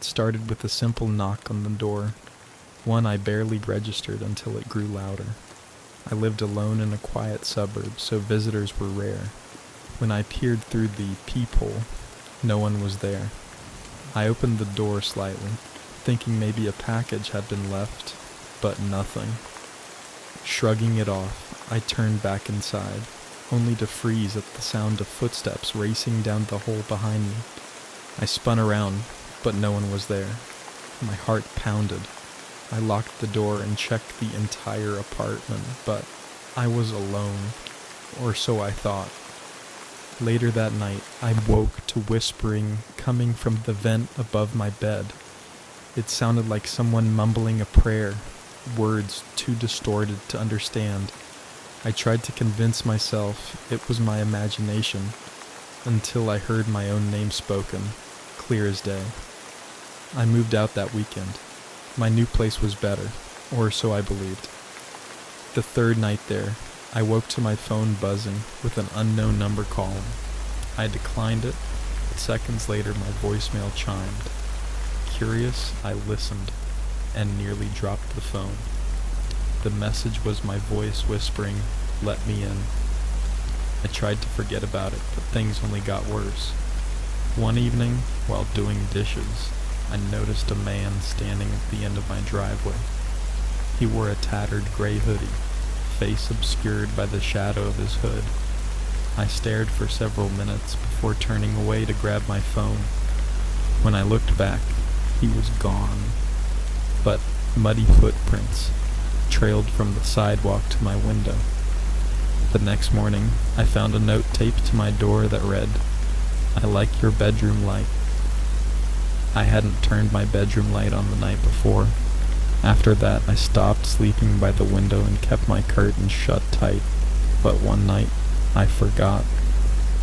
It started with a simple knock on the door, one I barely registered until it grew louder. I lived alone in a quiet suburb, so visitors were rare. When I peered through the peephole, no one was there. I opened the door slightly, thinking maybe a package had been left, but nothing. Shrugging it off, I turned back inside, only to freeze at the sound of footsteps racing down the hall behind me. I spun around, but no one was there. My heart pounded. I locked the door and checked the entire apartment, but I was alone, or so I thought. Later that night, I woke to whispering coming from the vent above my bed. It sounded like someone mumbling a prayer, words too distorted to understand. I tried to convince myself it was my imagination, until I heard my own name spoken, clear as day. I moved out that weekend. My new place was better, or so I believed. The third night there, I woke to my phone buzzing with an unknown number calling. I declined it, but seconds later my voicemail chimed. Curious, I listened, and nearly dropped the phone. The message was my voice whispering, "Let me in." I tried to forget about it, but things only got worse. One evening, while doing dishes, I noticed a man standing at the end of my driveway. He wore a tattered gray hoodie, face obscured by the shadow of his hood. I stared for several minutes before turning away to grab my phone. When I looked back, he was gone, but muddy footprints trailed from the sidewalk to my window. The next morning, I found a note taped to my door that read, "I like your bedroom light." I hadn't turned my bedroom light on the night before. After that, I stopped sleeping by the window and kept my curtains shut tight. But one night, I forgot.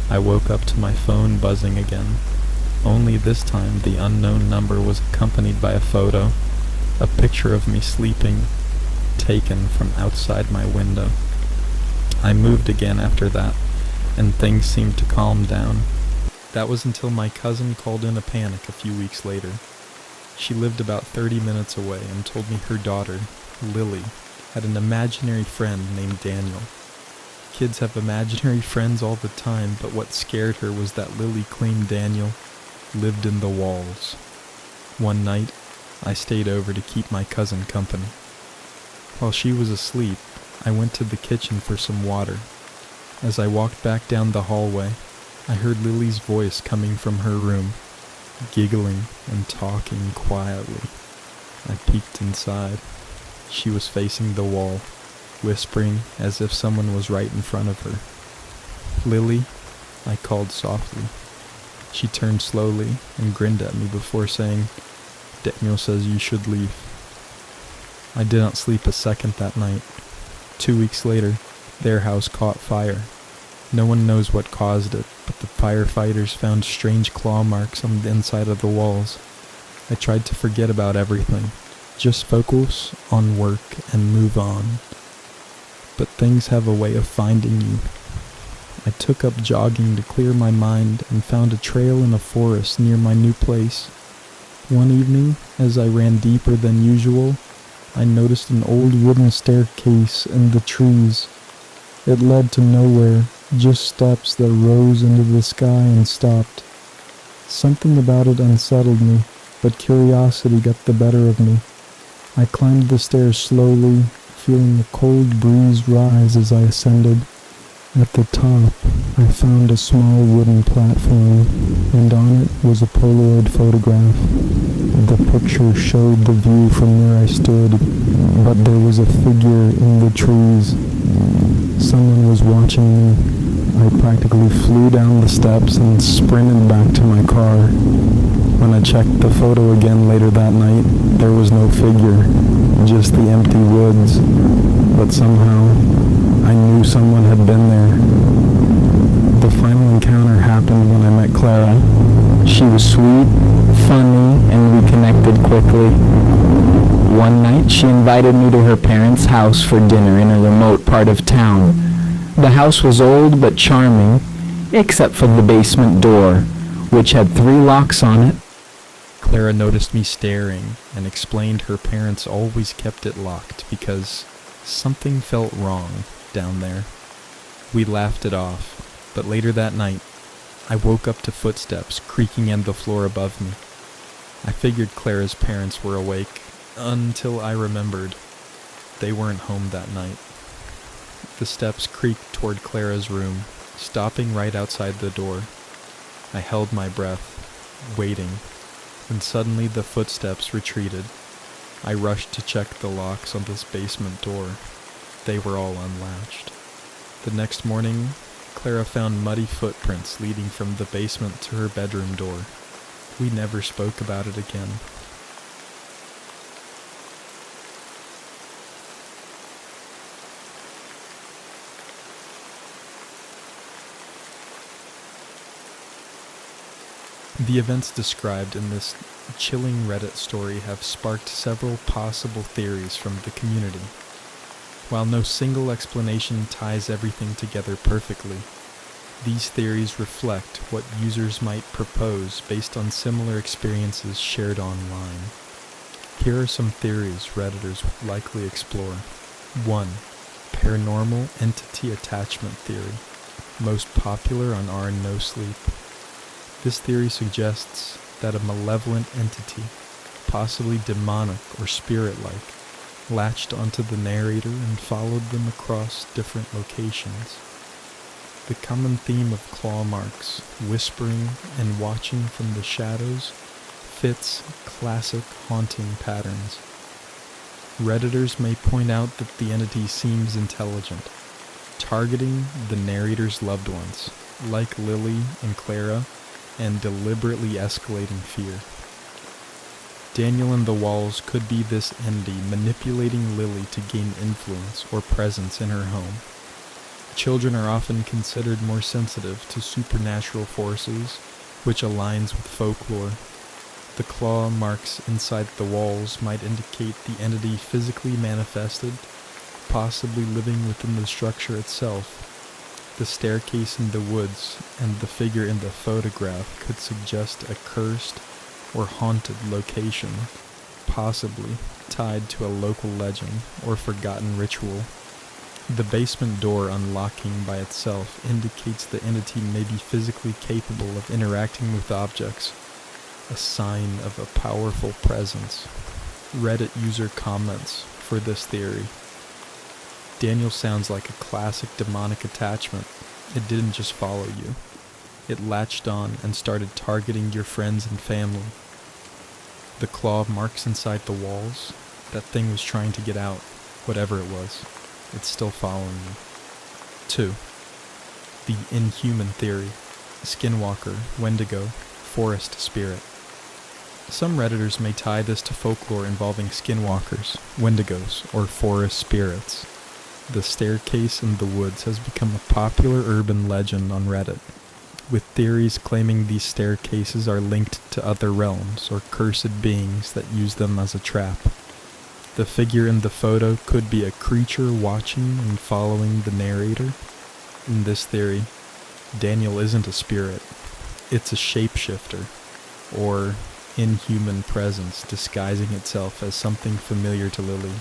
I woke up to my phone buzzing again. Only this time, the unknown number was accompanied by a photo, a picture of me sleeping, taken from outside my window. I moved again after that, and things seemed to calm down. That was until my cousin called in a panic a few weeks later. She lived about 30 minutes away and told me her daughter, Lily, had an imaginary friend named Daniel. Kids have imaginary friends all the time, but what scared her was that Lily claimed Daniel lived in the walls. One night, I stayed over to keep my cousin company. While she was asleep, I went to the kitchen for some water. As I walked back down the hallway, I heard Lily's voice coming from her room, giggling and talking quietly. I peeked inside. She was facing the wall, whispering as if someone was right in front of her. "Lily," I called softly. She turned slowly and grinned at me before saying, "Daniel says you should leave." I did not sleep a second that night. 2 weeks later, their house caught fire. No one knows what caused it, but the firefighters found strange claw marks on the inside of the walls. I tried to forget about everything, just focus on work and move on. But things have a way of finding you. I took up jogging to clear my mind and found a trail in a forest near my new place. One evening, as I ran deeper than usual, I noticed an old wooden staircase in the trees. It led to nowhere, just steps that rose into the sky and stopped. Something about it unsettled me, but curiosity got the better of me. I climbed the stairs slowly, feeling a cold breeze rise as I ascended. At the top, I found a small wooden platform, and on it was a Polaroid photograph. The picture showed the view from where I stood, but there was a figure in the trees. Someone was watching me. I practically flew down the steps and sprinted back to my car. When I checked the photo again later that night, there was no figure, just the empty woods. But somehow, I knew someone had been there. The final encounter happened when I met Clara. She was sweet, funny, and we connected quickly. One night, she invited me to her parents' house for dinner in a remote part of town. The house was old but charming, except for the basement door, which had 3 locks on it. Clara noticed me staring and explained her parents always kept it locked because something felt wrong down there. We laughed it off, but later that night, I woke up to footsteps creaking in the floor above me. I figured Clara's parents were awake until I remembered they weren't home that night. The steps creaked toward Clara's room, stopping right outside the door. I held my breath, waiting, and suddenly the footsteps retreated. I rushed to check the locks on this basement door. They were all unlatched. The next morning, Clara found muddy footprints leading from the basement to her bedroom door. We never spoke about it again. The events described in this chilling Reddit story have sparked several possible theories from the community. While no single explanation ties everything together perfectly, these theories reflect what users might propose based on similar experiences shared online. Here are some theories Redditors would likely explore. 1. Paranormal entity attachment theory, most popular on r No Sleep. This theory suggests that a malevolent entity, possibly demonic or spirit-like, latched onto the narrator and followed them across different locations. The common theme of claw marks, whispering, and watching from the shadows fits classic haunting patterns. Redditors may point out that the entity seems intelligent, targeting the narrator's loved ones, like Lily and Clara, and deliberately escalating fear. Daniel in the Walls could be this entity manipulating Lily to gain influence or presence in her home. Children are often considered more sensitive to supernatural forces, which aligns with folklore. The claw marks inside the walls might indicate the entity physically manifested, possibly living within the structure itself. The staircase in the woods and the figure in the photograph could suggest a cursed or haunted location, possibly tied to a local legend or forgotten ritual. The basement door unlocking by itself indicates the entity may be physically capable of interacting with objects, a sign of a powerful presence. Reddit user comments for this theory. Daniel sounds like a classic demonic attachment. It didn't just follow you. It latched on and started targeting your friends and family. The claw marks inside the walls, that thing was trying to get out, whatever it was. It's still following you. 2. The inhuman theory. Skinwalker, Wendigo, forest spirit. Some Redditors may tie this to folklore involving skinwalkers, wendigos, or forest spirits. The staircase in the woods has become a popular urban legend on Reddit, with theories claiming these staircases are linked to other realms or cursed beings that use them as a trap. The figure in the photo could be a creature watching and following the narrator. In this theory, Daniel isn't a spirit. It's a shapeshifter, or inhuman presence disguising itself as something familiar to Lily.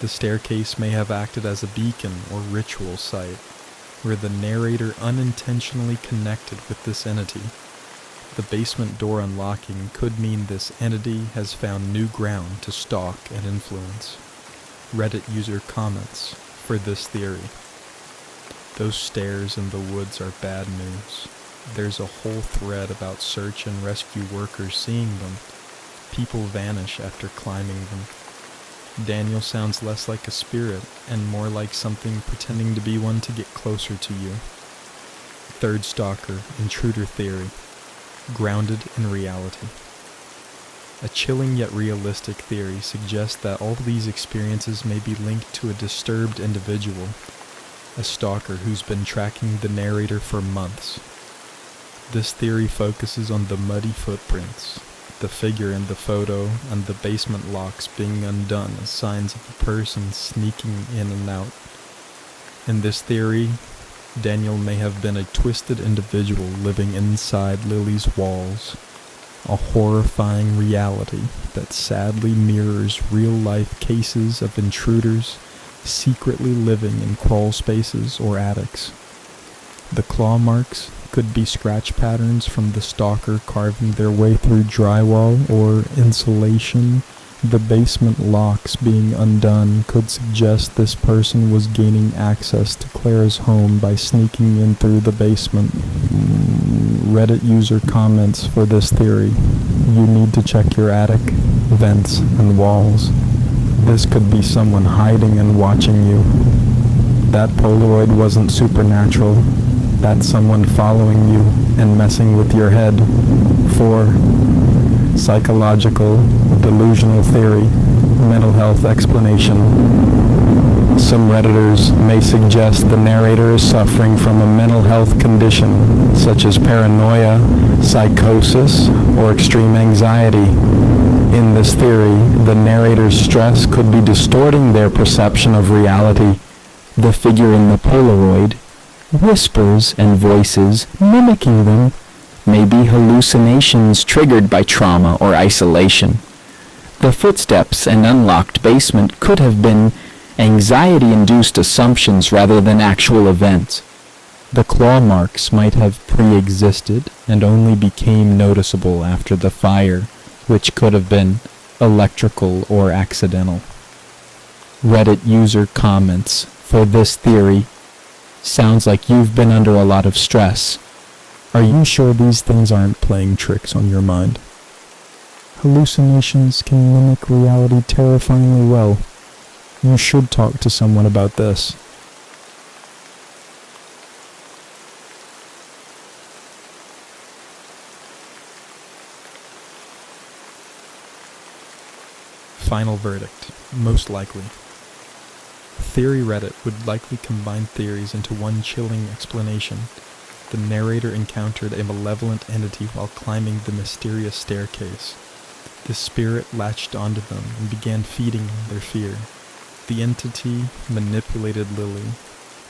The staircase may have acted as a beacon or ritual site, where the narrator unintentionally connected with this entity. The basement door unlocking could mean this entity has found new ground to stalk and influence. Reddit user comments for this theory. Those stairs in the woods are bad news. There's a whole thread about search and rescue workers seeing them. People vanish after climbing them. Daniel sounds less like a spirit and more like something pretending to be one to get closer to you. Third stalker, intruder theory. Grounded in reality. A chilling yet realistic theory suggests that all these experiences may be linked to a disturbed individual, a stalker who's been tracking the narrator for months. This theory focuses on the muddy footprints, the figure in the photo, and the basement locks being undone as signs of a person sneaking in and out. In this theory, Daniel may have been a twisted individual living inside Lily's walls, a horrifying reality that sadly mirrors real-life cases of intruders secretly living in crawl spaces or attics. The claw marks could be scratch patterns from the stalker carving their way through drywall or insulation. The basement locks being undone could suggest this person was gaining access to Claire's home by sneaking in through the basement. Reddit user comments for this theory: you need to check your attic, vents, and walls. This could be someone hiding and watching you. That Polaroid wasn't supernatural. That's someone following you and messing with your head. 4. Psychological, delusional theory, mental health explanation. Some Redditors may suggest the narrator is suffering from a mental health condition, such as paranoia, psychosis, or extreme anxiety. In this theory, the narrator's stress could be distorting their perception of reality. The figure in the Polaroid, whispers and voices mimicking them, may be hallucinations triggered by trauma or isolation. The footsteps and unlocked basement could have been anxiety-induced assumptions rather than actual events. The claw marks might have pre-existed and only became noticeable after the fire, which could have been electrical or accidental. Reddit user comments for this theory: sounds like you've been under a lot of stress. Are you sure these things aren't playing tricks on your mind? Hallucinations can mimic reality terrifyingly well. You should talk to someone about this. Final verdict: most likely. Theory Reddit would likely combine theories into one chilling explanation. The narrator encountered a malevolent entity while climbing the mysterious staircase. The spirit latched onto them and began feeding on their fear. The entity manipulated Lily,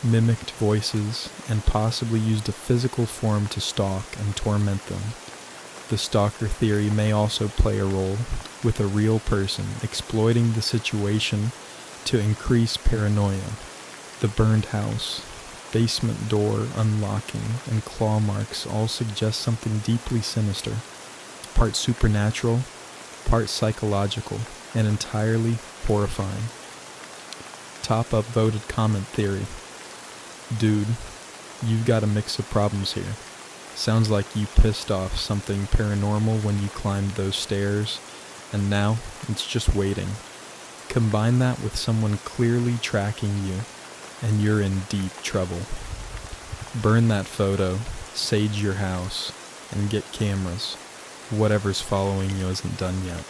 mimicked voices, and possibly used a physical form to stalk and torment them. The stalker theory may also play a role, with a real person exploiting the situation to increase paranoia. The burned house, basement door unlocking, and claw marks all suggest something deeply sinister, part supernatural, part psychological, and entirely horrifying. Top upvoted comment theory: dude, you've got a mix of problems here. Sounds like you pissed off something paranormal when you climbed those stairs, and now it's just waiting. Combine that with someone clearly tracking you, and you're in deep trouble. Burn that photo, sage your house, and get cameras. Whatever's following you isn't done yet.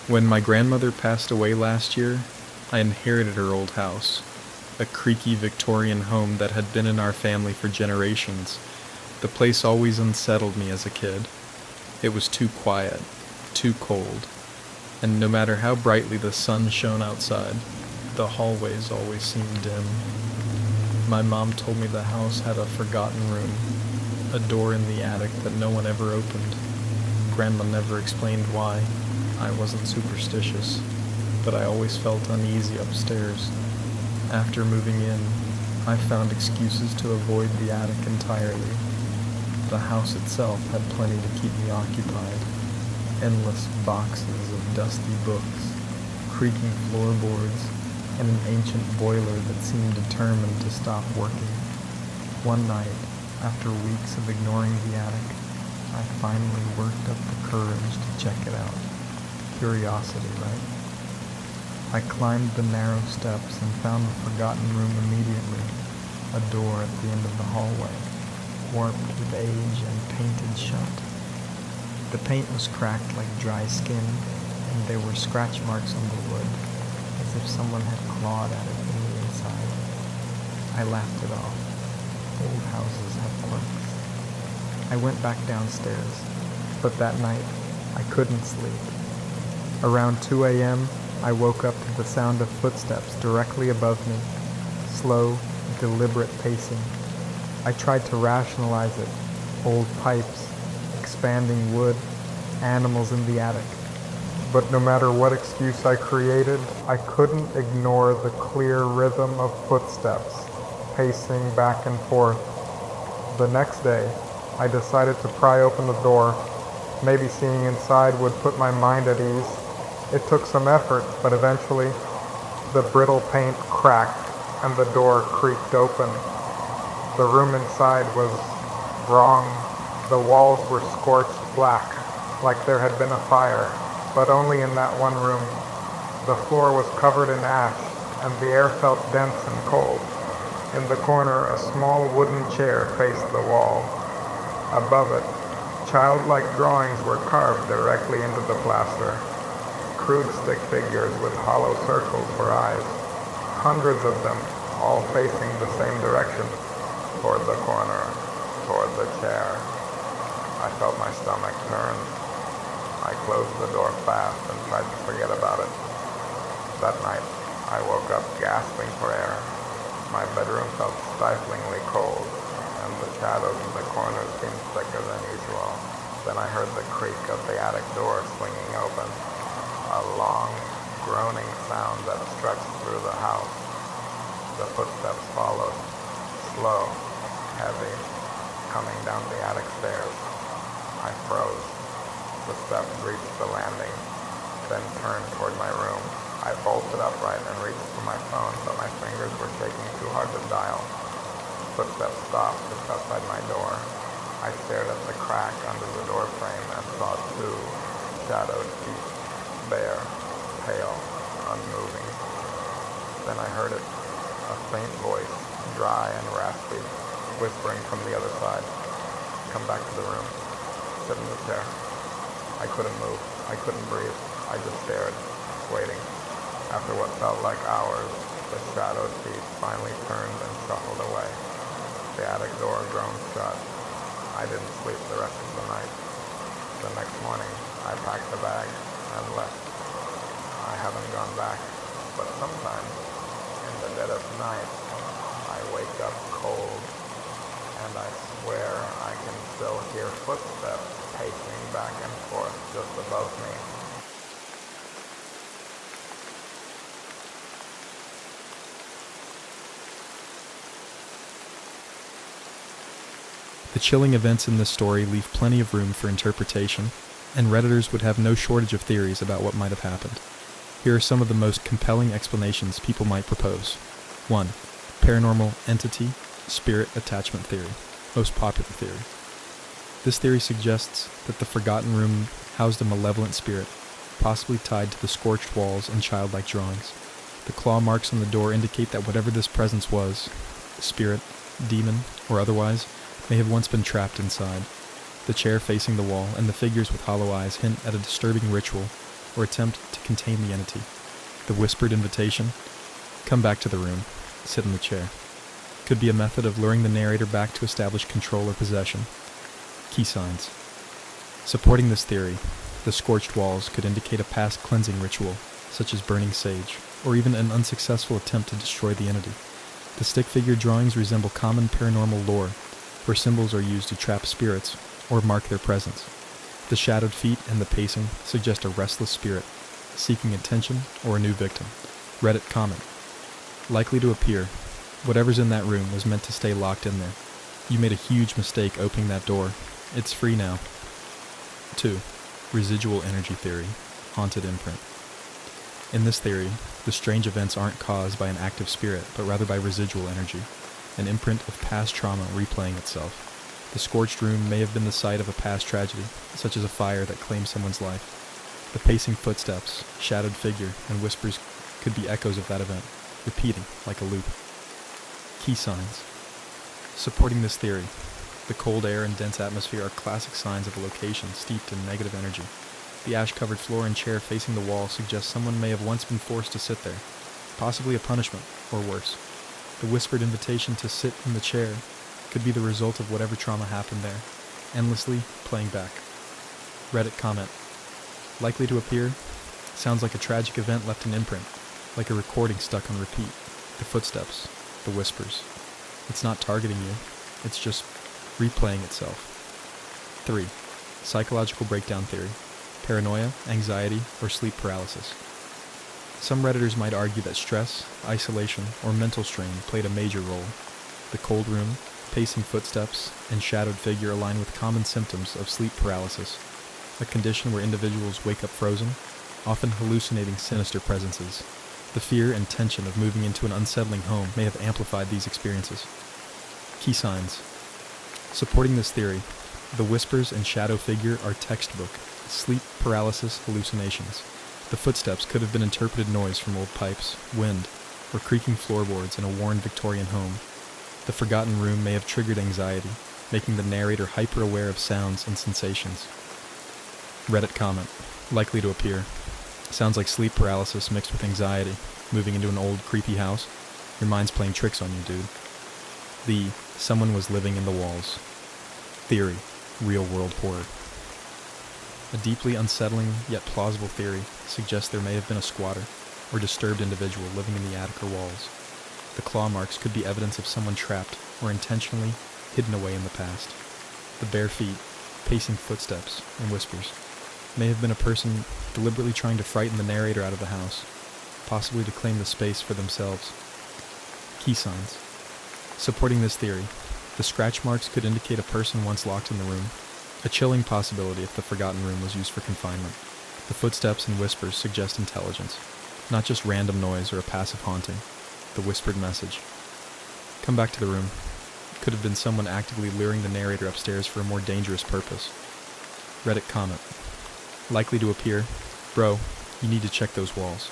When my grandmother passed away last year, I inherited her old house, a creaky Victorian home that had been in our family for generations. The place always unsettled me as a kid. It was too quiet, too cold, and no matter how brightly the sun shone outside, the hallways always seemed dim. My mom told me the house had a forgotten room, a door in the attic that no one ever opened. Grandma never explained why. I wasn't superstitious, but I always felt uneasy upstairs. After moving in, I found excuses to avoid the attic entirely. The house itself had plenty to keep me occupied. Endless boxes of dusty books, creaking floorboards, and an ancient boiler that seemed determined to stop working. One night, after weeks of ignoring the attic, I finally worked up the courage to check it out. Curiosity, right? I climbed the narrow steps and found the forgotten room immediately, a door at the end of the hallway, warped with age and painted shut. The paint was cracked like dry skin, and there were scratch marks on the wood, as if someone had clawed at it from the inside. I laughed it off. Old houses have quirks. I went back downstairs, but that night I couldn't sleep. Around 2 a.m., I woke up to the sound of footsteps directly above me, slow, deliberate pacing. I tried to rationalize it. Old pipes, expanding wood, animals in the attic. But no matter what excuse I created, I couldn't ignore the clear rhythm of footsteps, pacing back and forth. The next day, I decided to pry open the door. Maybe seeing inside would put my mind at ease. It took some effort, but eventually, the brittle paint cracked and the door creaked open. The room inside was wrong. The walls were scorched black, like there had been a fire, but only in that one room. The floor was covered in ash, and the air felt dense and cold. In the corner, a small wooden chair faced the wall. Above it, childlike drawings were carved directly into the plaster. Crude stick figures with hollow circles for eyes. Hundreds of them, all facing the same direction, toward the corner, toward the chair. I felt my stomach turn. I closed the door fast and tried to forget about it. That night, I woke up gasping for air. My bedroom felt stiflingly cold, and the shadows in the corners seemed thicker than usual. Then I heard the creak of the attic door swinging open, a long, groaning sound that stretched through the house. The footsteps followed, slow, heavy, coming down the attic stairs. I froze. The steps reached the landing, then turned toward my room. I bolted upright and reached for my phone, but my fingers were shaking too hard to dial. Footsteps stopped just outside my door. I stared at the crack under the door frame and saw two shadowed feet, bare, pale, unmoving. Then I heard it, a faint voice, dry and raspy, whispering from the other side. Come back to the room. Sit in the chair. I couldn't move. I couldn't breathe. I just stared, waiting. After what felt like hours, the shadowed feet finally turned and shuffled away. The attic door groaned shut. I didn't sleep the rest of the night. The next morning, I packed a bag and left. I haven't gone back, but sometimes, in the dead of night, I wake up cold, and I swear I can still hear footsteps pacing back and forth just above me. The chilling events in this story leave plenty of room for interpretation, and Redditors would have no shortage of theories about what might have happened. Here are some of the most compelling explanations people might propose. 1. Paranormal entity, spirit attachment theory. Most popular theory. This theory suggests that the forgotten room housed a malevolent spirit, possibly tied to the scorched walls and childlike drawings. The claw marks on the door indicate that whatever this presence was, spirit, demon, or otherwise, may have once been trapped inside. The chair facing the wall and the figures with hollow eyes hint at a disturbing ritual or attempt to contain the entity. The whispered invitation, come back to the room, sit in the chair, could be a method of luring the narrator back to establish control or possession. Key signs. Supporting this theory, the scorched walls could indicate a past cleansing ritual, such as burning sage, or even an unsuccessful attempt to destroy the entity. The stick figure drawings resemble common paranormal lore, where symbols are used to trap spirits or mark their presence. The shadowed feet and the pacing suggest a restless spirit, seeking attention or a new victim. Reddit comment. Likely to appear. Whatever's in that room was meant to stay locked in there. You made a huge mistake opening that door. It's free now. 2. Residual energy theory. Haunted imprint. In this theory, the strange events aren't caused by an active spirit, but rather by residual energy, an imprint of past trauma replaying itself. The scorched room may have been the site of a past tragedy, such as a fire that claimed someone's life. The pacing footsteps, shadowed figure, and whispers could be echoes of that event, repeating like a loop. Key signs. Supporting this theory, the cold air and dense atmosphere are classic signs of a location steeped in negative energy. The ash-covered floor and chair facing the wall suggest someone may have once been forced to sit there, possibly a punishment, or worse. The whispered invitation to sit in the chair could be the result of whatever trauma happened there, endlessly playing back. Reddit comment. Likely to appear? Sounds like a tragic event left an imprint, like a recording stuck on repeat. The footsteps, the whispers. It's not targeting you, it's just replaying itself. 3. Psychological breakdown theory. Paranoia, anxiety, or sleep paralysis. Some Redditors might argue that stress, isolation, or mental strain played a major role. The cold room, pacing footsteps, and shadowed figure align with common symptoms of sleep paralysis, a condition where individuals wake up frozen, often hallucinating sinister presences. The fear and tension of moving into an unsettling home may have amplified these experiences. Key signs. Supporting this theory, the whispers and shadow figure are textbook sleep paralysis hallucinations. The footsteps could have been interpreted noise from old pipes, wind, or creaking floorboards in a worn Victorian home. The forgotten room may have triggered anxiety, making the narrator hyper-aware of sounds and sensations. Reddit comment. Likely to appear. Sounds like sleep paralysis mixed with anxiety. Moving into an old, creepy house. Your mind's playing tricks on you, dude. The someone was living in the walls. Theory. Real-world horror. A deeply unsettling yet plausible theory suggests there may have been a squatter or disturbed individual living in the attic or walls. The claw marks could be evidence of someone trapped or intentionally hidden away in the past. The bare feet, pacing footsteps, and whispers may have been a person deliberately trying to frighten the narrator out of the house, possibly to claim the space for themselves. Key signs. Supporting this theory, the scratch marks could indicate a person once locked in the room, a chilling possibility if the forgotten room was used for confinement. The footsteps and whispers suggest intelligence, not just random noise or a passive haunting. The whispered message. Come back to the room. Could have been someone actively luring the narrator upstairs for a more dangerous purpose. Reddit comment. Likely to appear. Bro, you need to check those walls.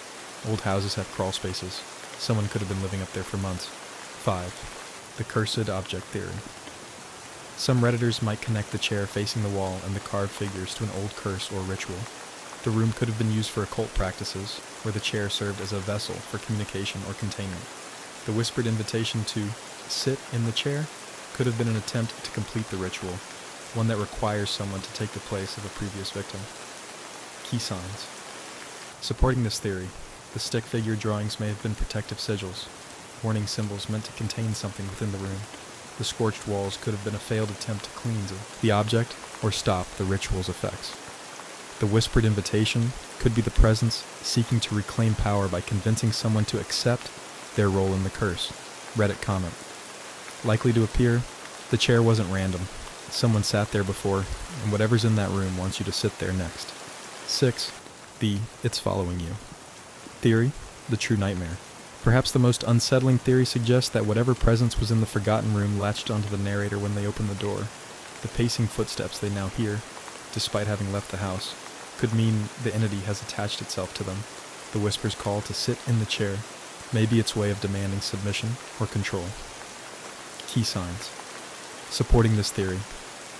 Old houses have crawl spaces. Someone could have been living up there for months. 5. The cursed object theory. Some Redditors might connect the chair facing the wall and the carved figures to an old curse or ritual. The room could have been used for occult practices, where the chair served as a vessel for communication or containment. The whispered invitation to sit in the chair could have been an attempt to complete the ritual, one that requires someone to take the place of a previous victim. Key signs. Supporting this theory, the stick figure drawings may have been protective sigils, warning symbols meant to contain something within the room. The scorched walls could have been a failed attempt to cleanse the object or stop the ritual's effects. The whispered invitation could be the presence seeking to reclaim power by convincing someone to accept their role in the curse. Reddit comment. Likely to appear, the chair wasn't random. Someone sat there before, and whatever's in that room wants you to sit there next. 6. The it's following you theory, the true nightmare. Perhaps the most unsettling theory suggests that whatever presence was in the forgotten room latched onto the narrator when they opened the door. The pacing footsteps they now hear, despite having left the house, could mean the entity has attached itself to them. The whisper's call to sit in the chair may be its way of demanding submission or control. Key signs. Supporting this theory,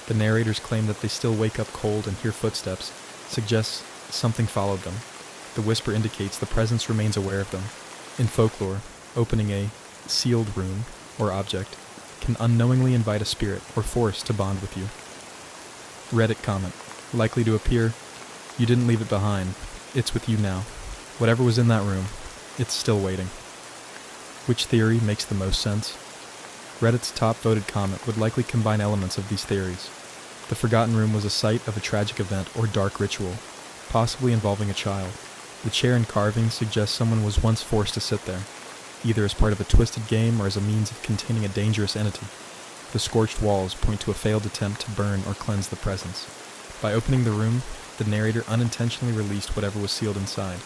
the narrators claim that they still wake up cold and hear footsteps, suggests something followed them. The whisper indicates the presence remains aware of them. In folklore, opening a sealed room or object can unknowingly invite a spirit or force to bond with you. Reddit comment. Likely to appear. You didn't leave it behind. It's with you now. Whatever was in that room, it's still waiting. Which theory makes the most sense? Reddit's top voted comment would likely combine elements of these theories. The forgotten room was a site of a tragic event or dark ritual, possibly involving a child. The chair and carving suggest someone was once forced to sit there, either as part of a twisted game or as a means of containing a dangerous entity. The scorched walls point to a failed attempt to burn or cleanse the presence. By opening the room, the narrator unintentionally released whatever was sealed inside.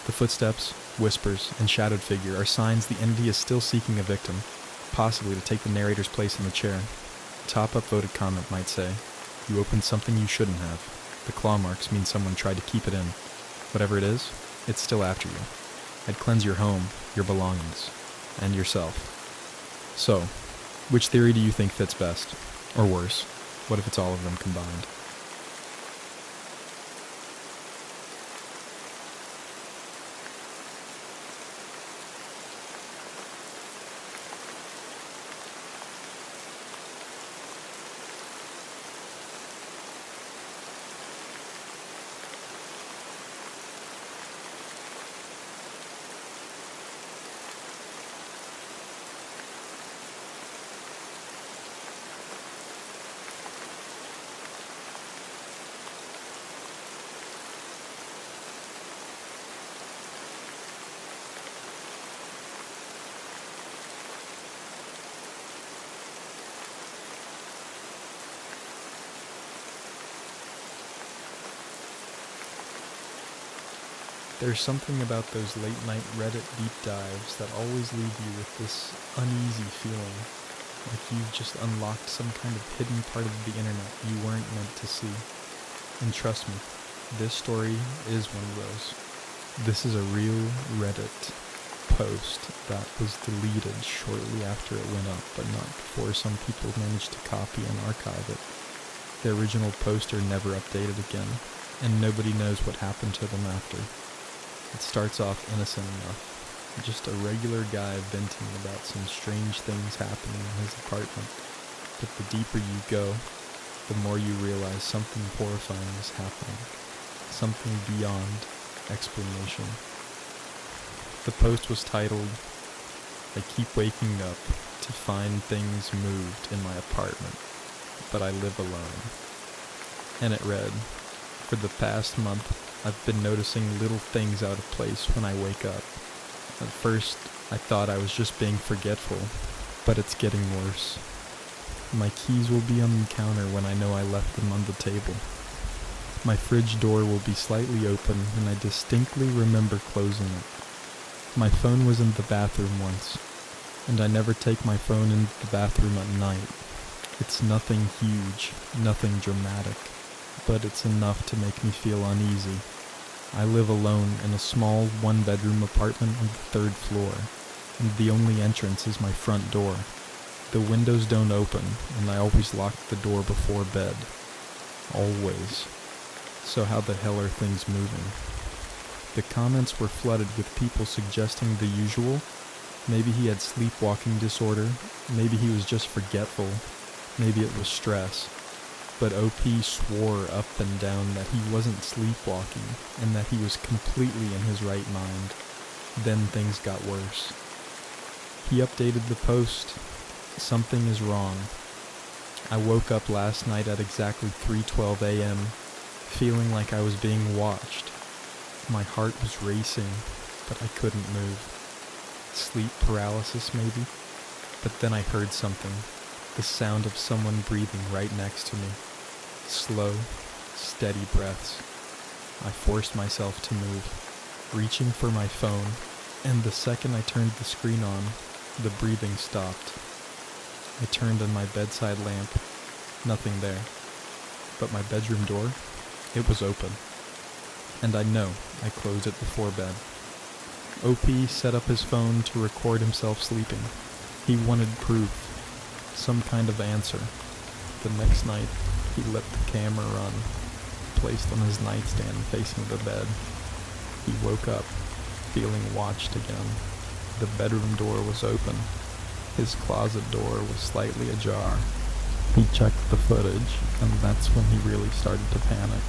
The footsteps, whispers, and shadowed figure are signs the entity is still seeking a victim, possibly to take the narrator's place in the chair. A top upvoted comment might say, "You opened something you shouldn't have." The claw marks mean someone tried to keep it in. Whatever it is, it's still after you. I'd cleanse your home, your belongings, and yourself. So, which theory do you think fits best? Or worse, what if it's all of them combined? There's something about those late night Reddit deep dives that always leave you with this uneasy feeling, like you've just unlocked some kind of hidden part of the internet you weren't meant to see. And trust me, this story is one of those. This is a real Reddit post that was deleted shortly after it went up, but not before some people managed to copy and archive it. The original poster never updated again, and nobody knows what happened to them after. It starts off innocent enough, just a regular guy venting about some strange things happening in his apartment. But the deeper you go, the more you realize something horrifying is happening, something beyond explanation. The post was titled, "I keep waking up to find things moved in my apartment, but I live alone." And it read, "For the past month, I've been noticing little things out of place when I wake up. At first, I thought I was just being forgetful, but it's getting worse. My keys will be on the counter when I know I left them on the table. My fridge door will be slightly open, and I distinctly remember closing it. My phone was in the bathroom once, and I never take my phone into the bathroom at night. It's nothing huge, nothing dramatic, but it's enough to make me feel uneasy. I live alone in a small one-bedroom apartment on the 3rd floor, and the only entrance is my front door. The windows don't open, and I always lock the door before bed. Always. So how the hell are things moving?" The comments were flooded with people suggesting the usual. Maybe he had sleepwalking disorder, maybe he was just forgetful, maybe it was stress. But OP swore up and down that he wasn't sleepwalking and that he was completely in his right mind. Then things got worse. He updated the post. "Something is wrong. I woke up last night at exactly 3:12 a.m., feeling like I was being watched. My heart was racing, but I couldn't move. Sleep paralysis, maybe? But then I heard something. The sound of someone breathing right next to me. Slow, steady breaths. I forced myself to move, reaching for my phone, and the second I turned the screen on, the breathing stopped. I turned on my bedside lamp. Nothing there. But my bedroom door, it was open. And I know I closed it before bed." OP set up his phone to record himself sleeping. He wanted proof, some kind of answer. The next night, he let the camera run, placed on his nightstand facing the bed. He woke up, feeling watched again. The bedroom door was open. His closet door was slightly ajar. He checked the footage, and that's when he really started to panic.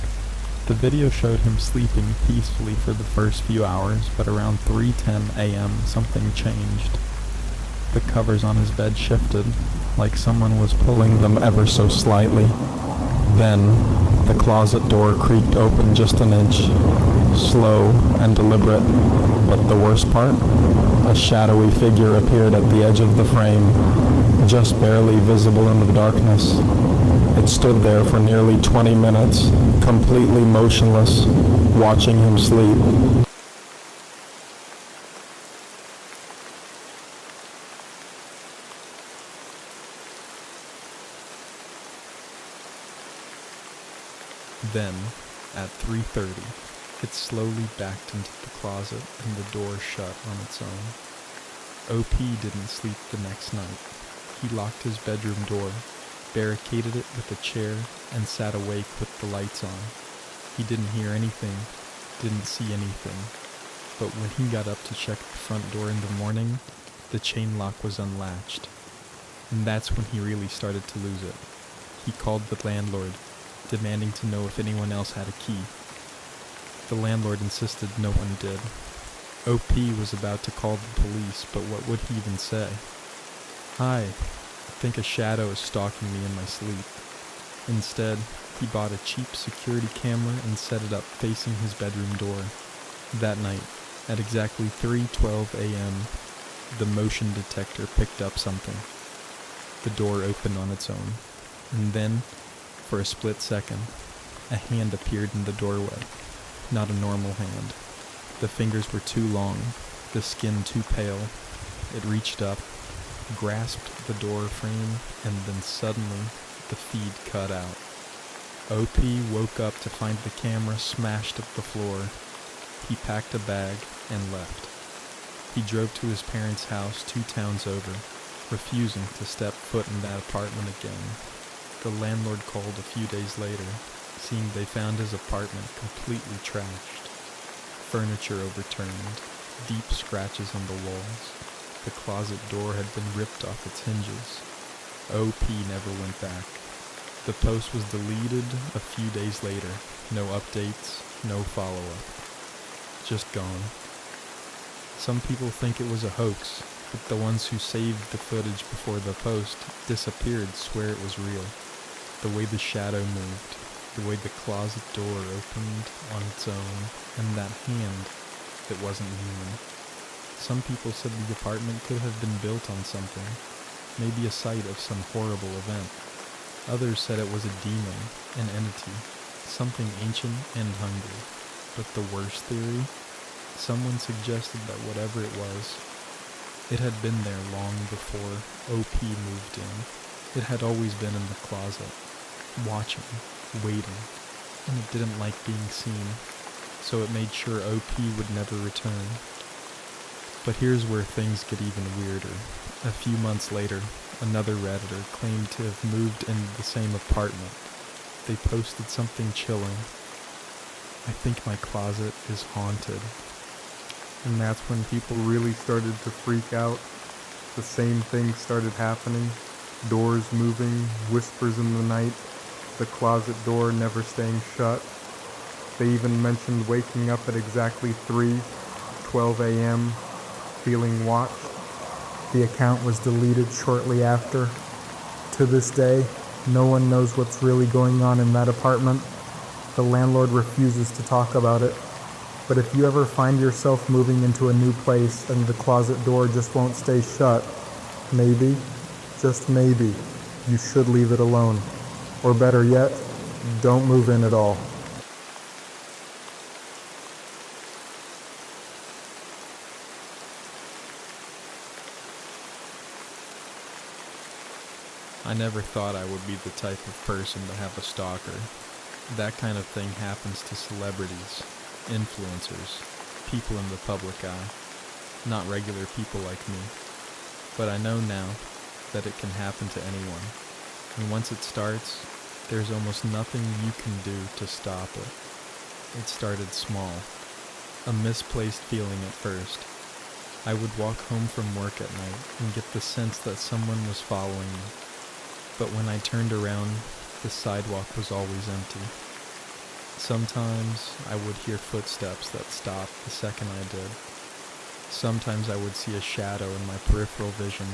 The video showed him sleeping peacefully for the first few hours, but around 3:10 a.m. something changed. The covers on his bed shifted, like someone was pulling them ever so slightly. Then, the closet door creaked open just an inch, slow and deliberate. But the worst part? A shadowy figure appeared at the edge of the frame, just barely visible in the darkness. It stood there for nearly 20 minutes, completely motionless, watching him sleep. Then, at 3:30, it slowly backed into the closet and the door shut on its own. OP didn't sleep the next night. He locked his bedroom door, barricaded it with a chair, and sat awake with the lights on. He didn't hear anything, didn't see anything, but when he got up to check the front door in the morning, the chain lock was unlatched. And that's when he really started to lose it. He called the landlord, demanding to know if anyone else had a key. The landlord insisted no one did. OP was about to call the police, but what would he even say? "Hi, I think a shadow is stalking me in my sleep." Instead, he bought a cheap security camera and set it up facing his bedroom door. That night, at exactly 3:12 a.m., the motion detector picked up something. The door opened on its own, and then, for a split second, a hand appeared in the doorway. Not a normal hand. The fingers were too long, the skin too pale. It reached up, grasped the door frame, and then suddenly the feed cut out. OP woke up to find the camera smashed at the floor. He packed a bag and left. He drove to his parents' house 2 towns over, refusing to step foot in that apartment again. The landlord called a few days later, seeing they found his apartment completely trashed. Furniture overturned, deep scratches on the walls. The closet door had been ripped off its hinges. OP never went back. The post was deleted a few days later. No updates, no follow-up. Just gone. Some people think it was a hoax, but the ones who saved the footage before the post disappeared swear it was real. The way the shadow moved, the way the closet door opened on its own, and that hand that wasn't human. Some people said the apartment could have been built on something, maybe a site of some horrible event. Others said it was a demon, an entity, something ancient and hungry. But the worst theory? Someone suggested that whatever it was, it had been there long before OP moved in. It had always been in the closet, watching, waiting, and it didn't like being seen, so it made sure OP would never return. But here's where things get even weirder. A few months later, another Redditor claimed to have moved into the same apartment. They posted something chilling. I think my closet is haunted. And that's when people really started to freak out. The same thing started happening. Doors moving, whispers in the night, the closet door never staying shut. They even mentioned waking up at exactly 3:12 a.m., feeling watched. The account was deleted shortly after. To this day, no one knows what's really going on in that apartment. The landlord refuses to talk about it. But if you ever find yourself moving into a new place and the closet door just won't stay shut, maybe, just maybe, you should leave it alone. Or better yet, don't move in at all. I never thought I would be the type of person to have a stalker. That kind of thing happens to celebrities, influencers, people in the public eye, not regular people like me. But I know now that it can happen to anyone, and once it starts, there's almost nothing you can do to stop it. It started small, a misplaced feeling at first. I would walk home from work at night and get the sense that someone was following me. But when I turned around, the sidewalk was always empty. Sometimes I would hear footsteps that stopped the second I did. Sometimes I would see a shadow in my peripheral vision,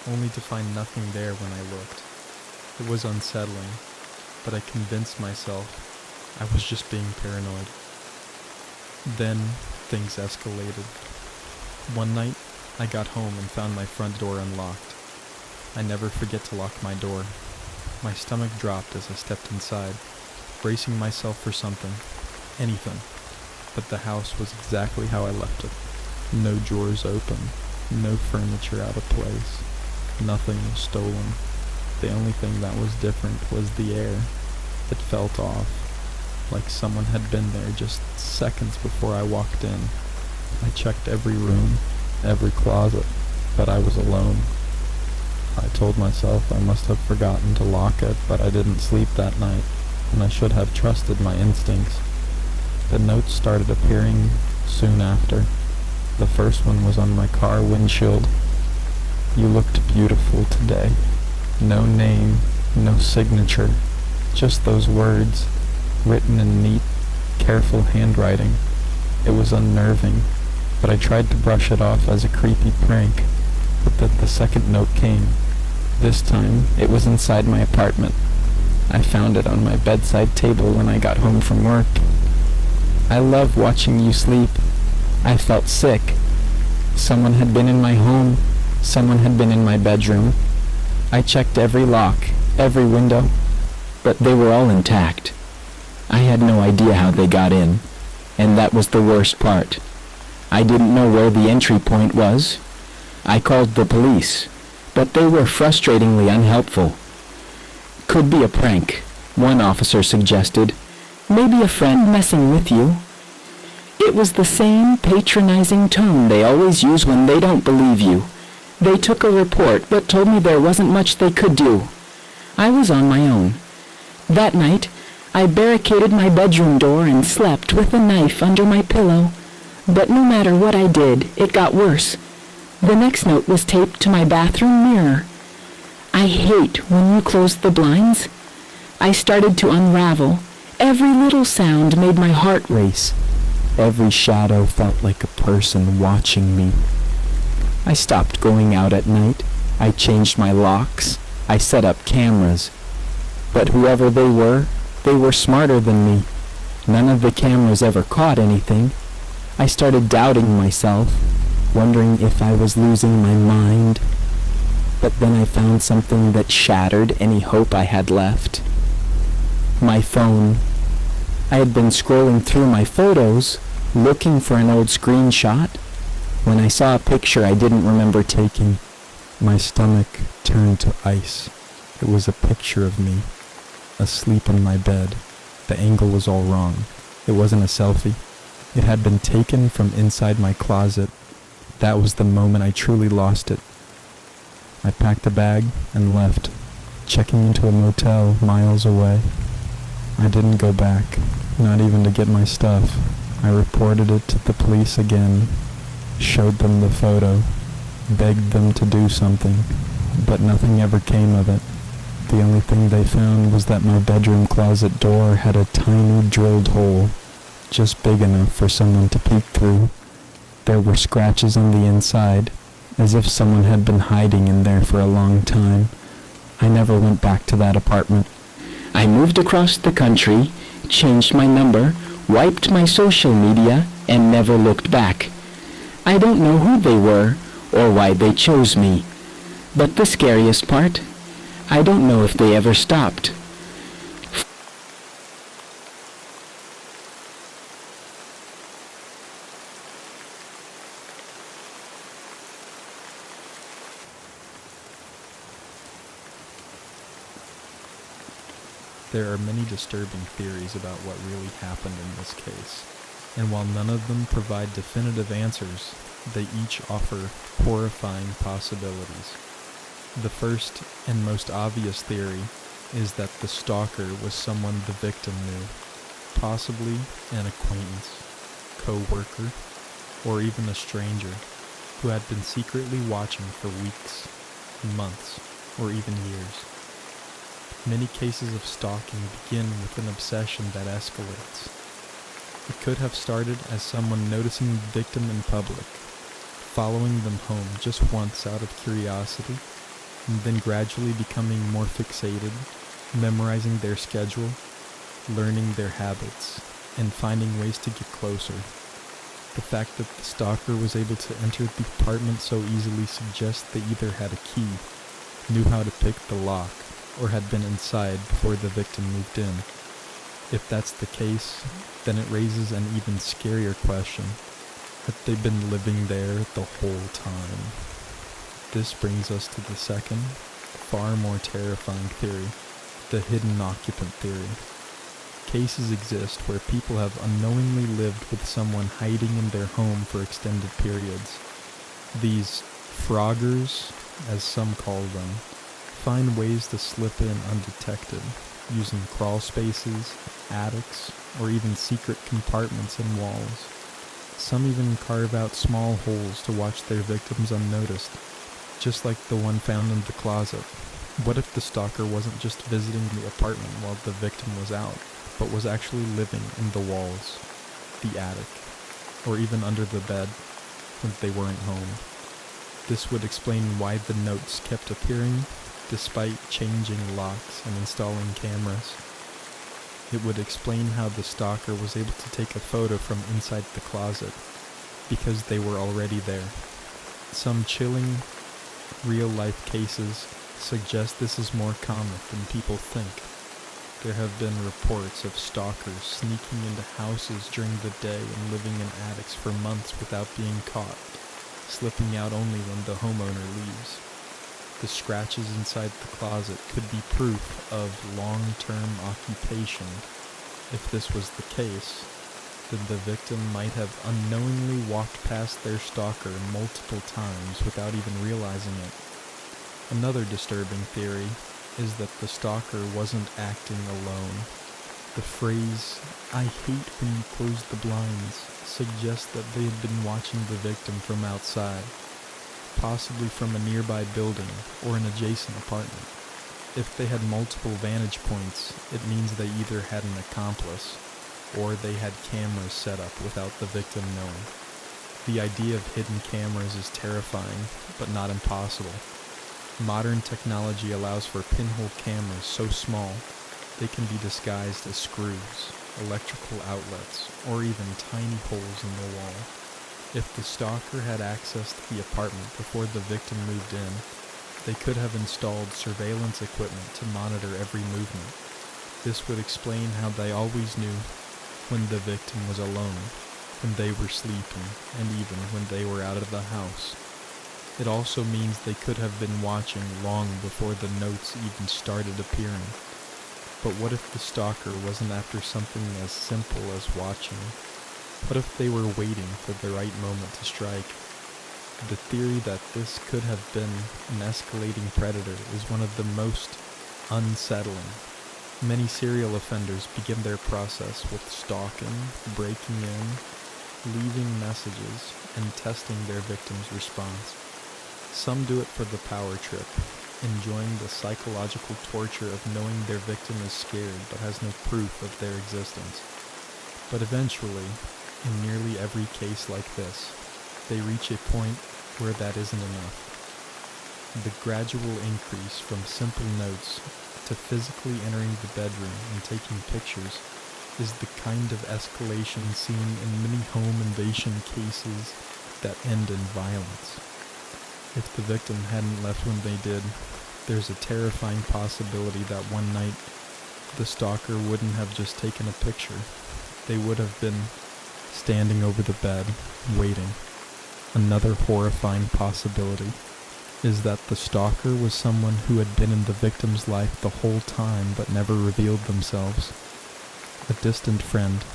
only to find nothing there when I looked. It was unsettling, but I convinced myself I was just being paranoid. Then things escalated. One night, I got home and found my front door unlocked. I never forget to lock my door. My stomach dropped as I stepped inside, bracing myself for something, anything. But the house was exactly how I left it. No drawers open, no furniture out of place. Nothing was stolen. The only thing that was different was the air. It felt off, like someone had been there just seconds before I walked in. I checked every room, every closet, but I was alone. I told myself I must have forgotten to lock it, but I didn't sleep that night, and I should have trusted my instincts. The notes started appearing soon after. The first one was on my car windshield. You looked beautiful today. No name, no signature, just those words, written in neat, careful handwriting. It was unnerving, but I tried to brush it off as a creepy prank. But then the second note came. This time, it was inside my apartment. I found it on my bedside table when I got home from work. I love watching you sleep. I felt sick. Someone had been in my home. Someone had been in my bedroom. I checked every lock, every window, but they were all intact. I had no idea how they got in, and that was the worst part. I didn't know where the entry point was. I called the police, but they were frustratingly unhelpful. Could be a prank, one officer suggested. Maybe a friend messing with you. It was the same patronizing tone they always use when they don't believe you. They took a report but told me there wasn't much they could do. I was on my own. That night, I barricaded my bedroom door and slept with a knife under my pillow. But no matter what I did, it got worse. The next note was taped to my bathroom mirror. I hate when you close the blinds. I started to unravel. Every little sound made my heart race. Every shadow felt like a person watching me. I stopped going out at night. I changed my locks. I set up cameras. But whoever they were smarter than me. None of the cameras ever caught anything. I started doubting myself, wondering if I was losing my mind. But then I found something that shattered any hope I had left. My phone. I had been scrolling through my photos, looking for an old screenshot, when I saw a picture I didn't remember taking. My stomach turned to ice. It was a picture of me, asleep in my bed. The angle was all wrong. It wasn't a selfie. It had been taken from inside my closet. That was the moment I truly lost it. I packed a bag and left, checking into a motel miles away. I didn't go back, not even to get my stuff. I reported it to the police again, showed them the photo, begged them to do something, but nothing ever came of it. The only thing they found was that my bedroom closet door had a tiny drilled hole, just big enough for someone to peek through. There were scratches on the inside, as if someone had been hiding in there for a long time. I never went back to that apartment. I moved across the country, changed my number, wiped my social media, and never looked back. I don't know who they were or why they chose me. But the scariest part, I don't know if they ever stopped. There are many disturbing theories about what really happened in this case, and while none of them provide definitive answers, they each offer horrifying possibilities. The first and most obvious theory is that the stalker was someone the victim knew, possibly an acquaintance, co-worker, or even a stranger who had been secretly watching for weeks, months, or even years. Many cases of stalking begin with an obsession that escalates. It could have started as someone noticing the victim in public, following them home just once out of curiosity, and then gradually becoming more fixated, memorizing their schedule, learning their habits, and finding ways to get closer. The fact that the stalker was able to enter the apartment so easily suggests they either had a key, knew how to pick the lock, or had been inside before the victim moved in. If that's the case, then it raises an even scarier question. Had they been living there the whole time? This brings us to the second, far more terrifying theory, the hidden occupant theory. Cases exist where people have unknowingly lived with someone hiding in their home for extended periods. These froggers, as some call them, find ways to slip in undetected, using crawl spaces, attics, or even secret compartments in walls. Some even carve out small holes to watch their victims unnoticed, just like the one found in the closet. What if the stalker wasn't just visiting the apartment while the victim was out, but was actually living in the walls, the attic, or even under the bed when they weren't home? This would explain why the notes kept appearing, despite changing locks and installing cameras. It would explain how the stalker was able to take a photo from inside the closet, because they were already there. Some chilling, real-life cases suggest this is more common than people think. There have been reports of stalkers sneaking into houses during the day and living in attics for months without being caught, slipping out only when the homeowner leaves. The scratches inside the closet could be proof of long-term occupation. If this was the case, then the victim might have unknowingly walked past their stalker multiple times without even realizing it. Another disturbing theory is that the stalker wasn't acting alone. The phrase, "I hate when you close the blinds," suggests that they had been watching the victim from outside, possibly from a nearby building or an adjacent apartment. If they had multiple vantage points, it means they either had an accomplice or they had cameras set up without the victim knowing. The idea of hidden cameras is terrifying, but not impossible. Modern technology allows for pinhole cameras so small they can be disguised as screws, electrical outlets, or even tiny holes in the wall. If the stalker had access to the apartment before the victim moved in, they could have installed surveillance equipment to monitor every movement. This would explain how they always knew when the victim was alone, when they were sleeping, and even when they were out of the house. It also means they could have been watching long before the notes even started appearing. But what if the stalker wasn't after something as simple as watching? What if they were waiting for the right moment to strike? The theory that this could have been an escalating predator is one of the most unsettling. Many serial offenders begin their process with stalking, breaking in, leaving messages, and testing their victim's response. Some do it for the power trip, enjoying the psychological torture of knowing their victim is scared but has no proof of their existence. But eventually, in nearly every case like this, they reach a point where that isn't enough. The gradual increase from simple notes to physically entering the bedroom and taking pictures is the kind of escalation seen in many home invasion cases that end in violence. If the victim hadn't left when they did, there's a terrifying possibility that one night the stalker wouldn't have just taken a picture. They would have been standing over the bed, waiting. Another horrifying possibility is that the stalker was someone who had been in the victim's life the whole time but never revealed themselves. A distant friend,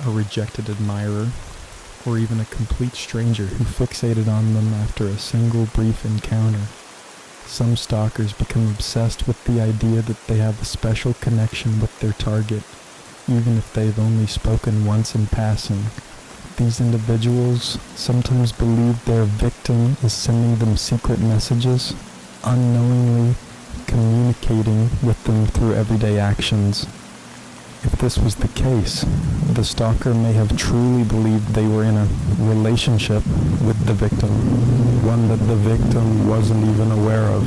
a rejected admirer, or even a complete stranger who fixated on them after a single brief encounter. Some stalkers become obsessed with the idea that they have a special connection with their target, even if they've only spoken once in passing. These individuals sometimes believe their victim is sending them secret messages, unknowingly communicating with them through everyday actions. If this was the case, the stalker may have truly believed they were in a relationship with the victim, one that the victim wasn't even aware of.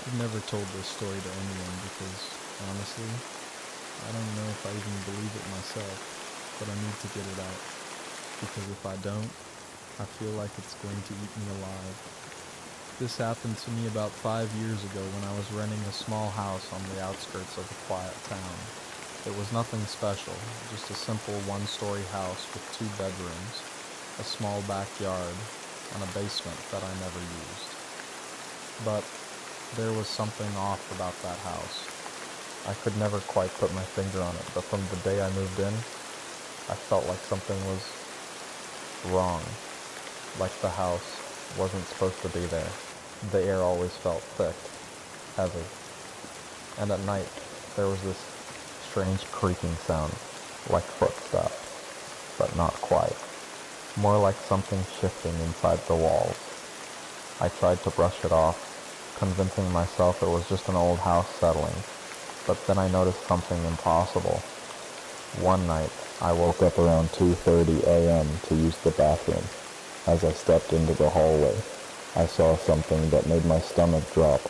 I've never told this story to anyone because, honestly, I don't know if I even believe it myself, but I need to get it out, because if I don't, I feel like it's going to eat me alive. This happened to me about 5 years ago when I was renting a small house on the outskirts of a quiet town. It was nothing special, just a simple one-story house with 2 bedrooms, a small backyard, and a basement that I never used. But there was something off about that house. I could never quite put my finger on it, but from the day I moved in, I felt like something was wrong. Like the house wasn't supposed to be there. The air always felt thick, heavy. And at night, there was this strange creaking sound, like footsteps, but not quite. More like something shifting inside the walls. I tried to brush it off, convincing myself it was just an old house settling, but then I noticed something impossible. One night, I woke up around 2:30 a.m. to use the bathroom. As I stepped into the hallway, I saw something that made my stomach drop.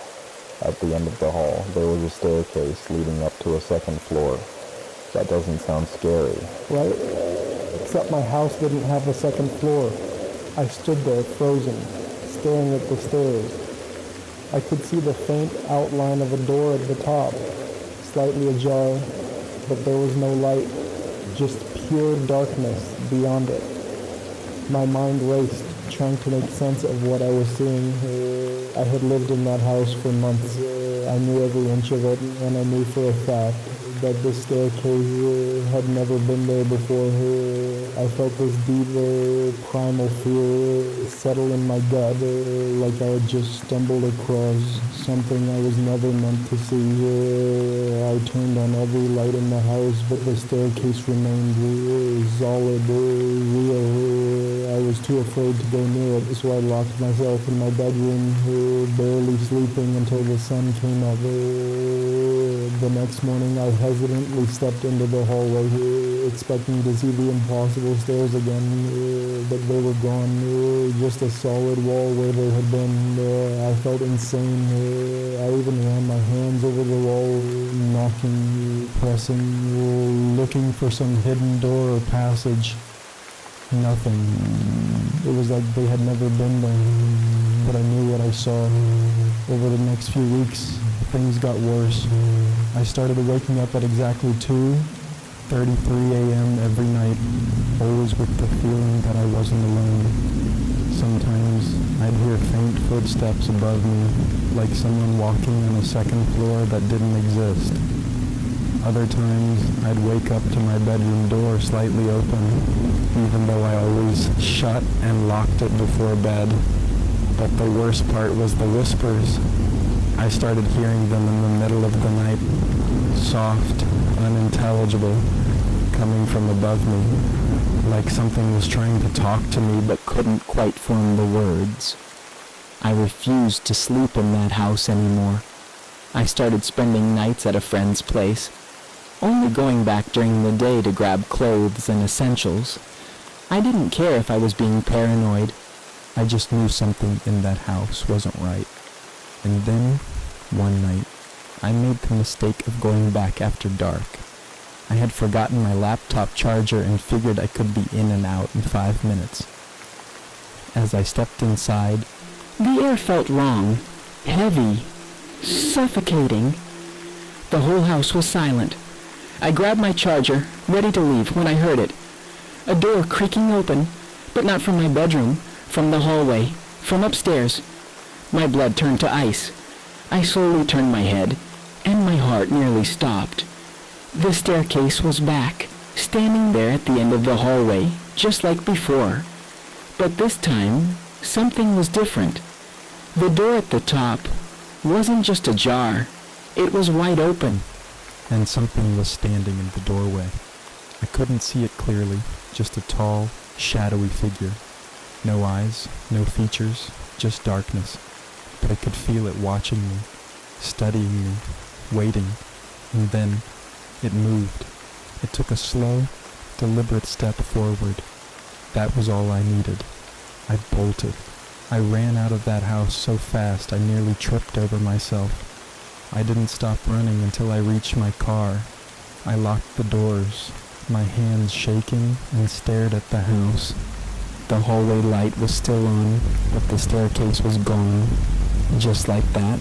At the end of the hall, there was a staircase leading up to a second floor. That doesn't sound scary. Right? Except my house didn't have a second floor. I stood there, frozen, staring at the stairs. I could see the faint outline of a door at the top, slightly ajar, but there was no light, just pure darkness beyond it. My mind raced, trying to make sense of what I was seeing. I had lived in that house for months. I knew every inch of it, and I knew for a fact that the staircase had never been there before. I felt this deep, primal fear settle in my gut, like I had just stumbled across something I was never meant to see. I turned on every light in the house, but the staircase remained solid, real. I was too afraid to go near it, so I locked myself in my bedroom, barely sleeping until the sun came up. The next morning, I hesitantly stepped into the hallway, expecting to see the impossible stairs again, but they were gone. Just a solid wall where they had been. I felt insane. I even ran my hands over the wall, knocking, pressing, looking for some hidden door or passage. Nothing. It was like they had never been there, but I knew what I saw. Over the next few weeks, things got worse. I started waking up at exactly 2:33 a.m. every night, always with the feeling that I wasn't alone. Sometimes I'd hear faint footsteps above me, like someone walking on a second floor that didn't exist. Other times, I'd wake up to my bedroom door slightly open, even though I always shut and locked it before bed. But the worst part was the whispers. I started hearing them in the middle of the night, soft, unintelligible, coming from above me, like something was trying to talk to me but couldn't quite form the words. I refused to sleep in that house anymore. I started spending nights at a friend's place, only going back during the day to grab clothes and essentials. I didn't care if I was being paranoid. I just knew something in that house wasn't right. And then, one night, I made the mistake of going back after dark. I had forgotten my laptop charger and figured I could be in and out in 5 minutes. As I stepped inside, the air felt wrong, heavy, suffocating. The whole house was silent. I grabbed my charger, ready to leave, when I heard it. A door creaking open, but not from my bedroom, from the hallway, from upstairs. My blood turned to ice. I slowly turned my head, and my heart nearly stopped. The staircase was back, standing there at the end of the hallway, just like before. But this time, something was different. The door at the top wasn't just ajar. It was wide open. And something was standing in the doorway. I couldn't see it clearly, just a tall, shadowy figure. No eyes, no features, just darkness. But I could feel it watching me, studying me, waiting, and then it moved. It took a slow, deliberate step forward. That was all I needed. I bolted. I ran out of that house so fast I nearly tripped over myself. I didn't stop running until I reached my car. I locked the doors, my hands shaking, and stared at the house. The hallway light was still on, but the staircase was gone. Just like that.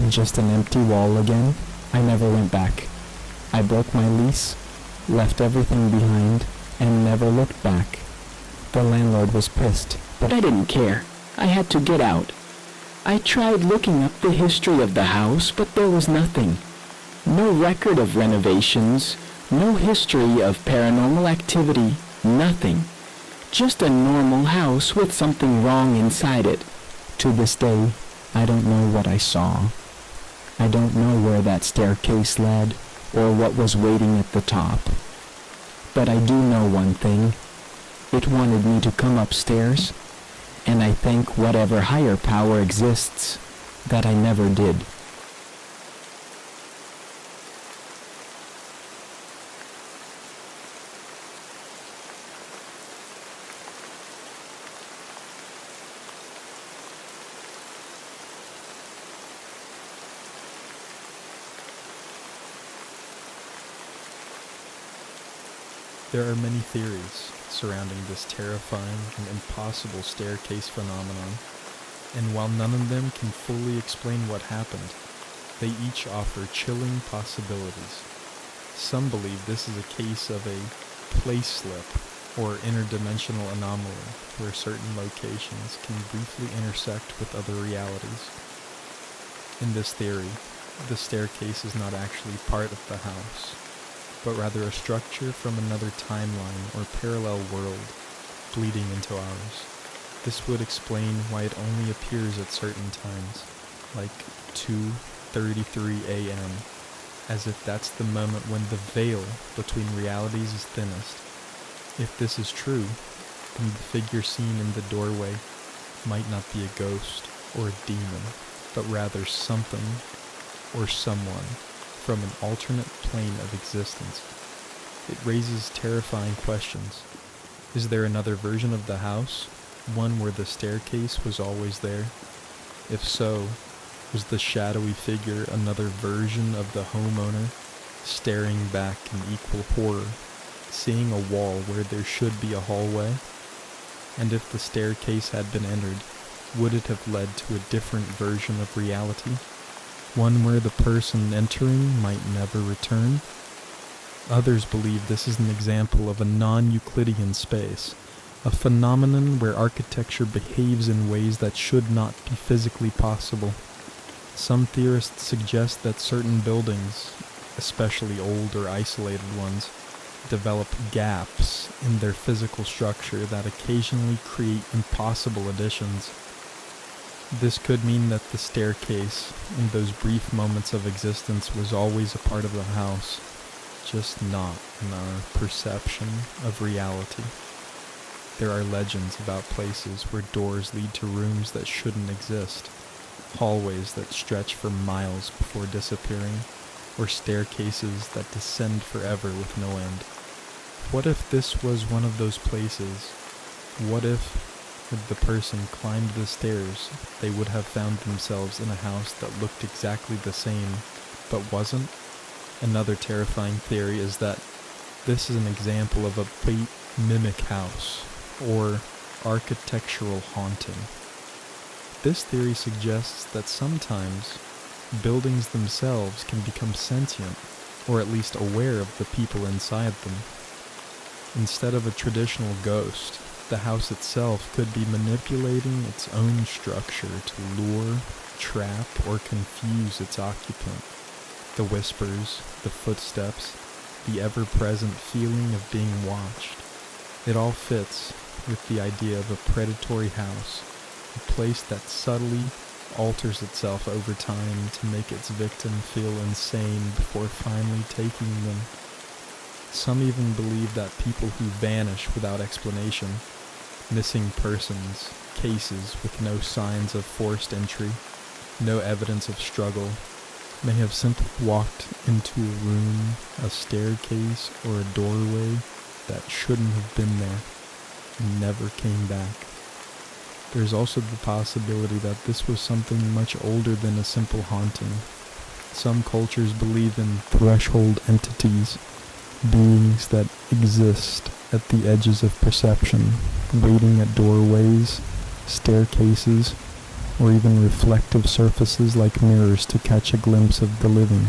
Just an empty wall again. I never went back. I broke my lease, left everything behind, and never looked back. The landlord was pissed, but I didn't care. I had to get out. I tried looking up the history of the house, but there was nothing. No record of renovations, no history of paranormal activity, nothing. Just a normal house with something wrong inside it. To this day, I don't know what I saw. I don't know where that staircase led, or what was waiting at the top. But I do know one thing. It wanted me to come upstairs, and I thank whatever higher power exists that I never did. There are many theories surrounding this terrifying and impossible staircase phenomenon, and while none of them can fully explain what happened, they each offer chilling possibilities. Some believe this is a case of a place slip or interdimensional anomaly where certain locations can briefly intersect with other realities. In this theory, the staircase is not actually part of the house, but rather a structure from another timeline or parallel world bleeding into ours. This would explain why it only appears at certain times, like 2:33 a.m., as if that's the moment when the veil between realities is thinnest. If this is true, then the figure seen in the doorway might not be a ghost or a demon, but rather something or someone from an alternate plane of existence. It raises terrifying questions. Is there another version of the house, one where the staircase was always there? If so, was the shadowy figure another version of the homeowner, staring back in equal horror, seeing a wall where there should be a hallway? And if the staircase had been entered, would it have led to a different version of reality? One where the person entering might never return? Others believe this is an example of a non-Euclidean space, a phenomenon where architecture behaves in ways that should not be physically possible. Some theorists suggest that certain buildings, especially old or isolated ones, develop gaps in their physical structure that occasionally create impossible additions. This could mean that the staircase, in those brief moments of existence, was always a part of the house, just not in our perception of reality. There are legends about places where doors lead to rooms that shouldn't exist, hallways that stretch for miles before disappearing, or staircases that descend forever with no end. What if this was one of those places? What if, had the person climbed the stairs, they would have found themselves in a house that looked exactly the same, but wasn't? Another terrifying theory is that this is an example of a bait mimic house, or architectural haunting. This theory suggests that sometimes buildings themselves can become sentient, or at least aware of the people inside them. Instead of a traditional ghost, the house itself could be manipulating its own structure to lure, trap, or confuse its occupant. The whispers, the footsteps, the ever-present feeling of being watched. It all fits with the idea of a predatory house, a place that subtly alters itself over time to make its victim feel insane before finally taking them. Some even believe that people who vanish without explanation, missing persons, cases with no signs of forced entry, no evidence of struggle, may have simply walked into a room, a staircase, or a doorway that shouldn't have been there and never came back. There's also the possibility that this was something much older than a simple haunting. Some cultures believe in threshold entities, beings that exist at the edges of perception, waiting at doorways, staircases, or even reflective surfaces like mirrors to catch a glimpse of the living.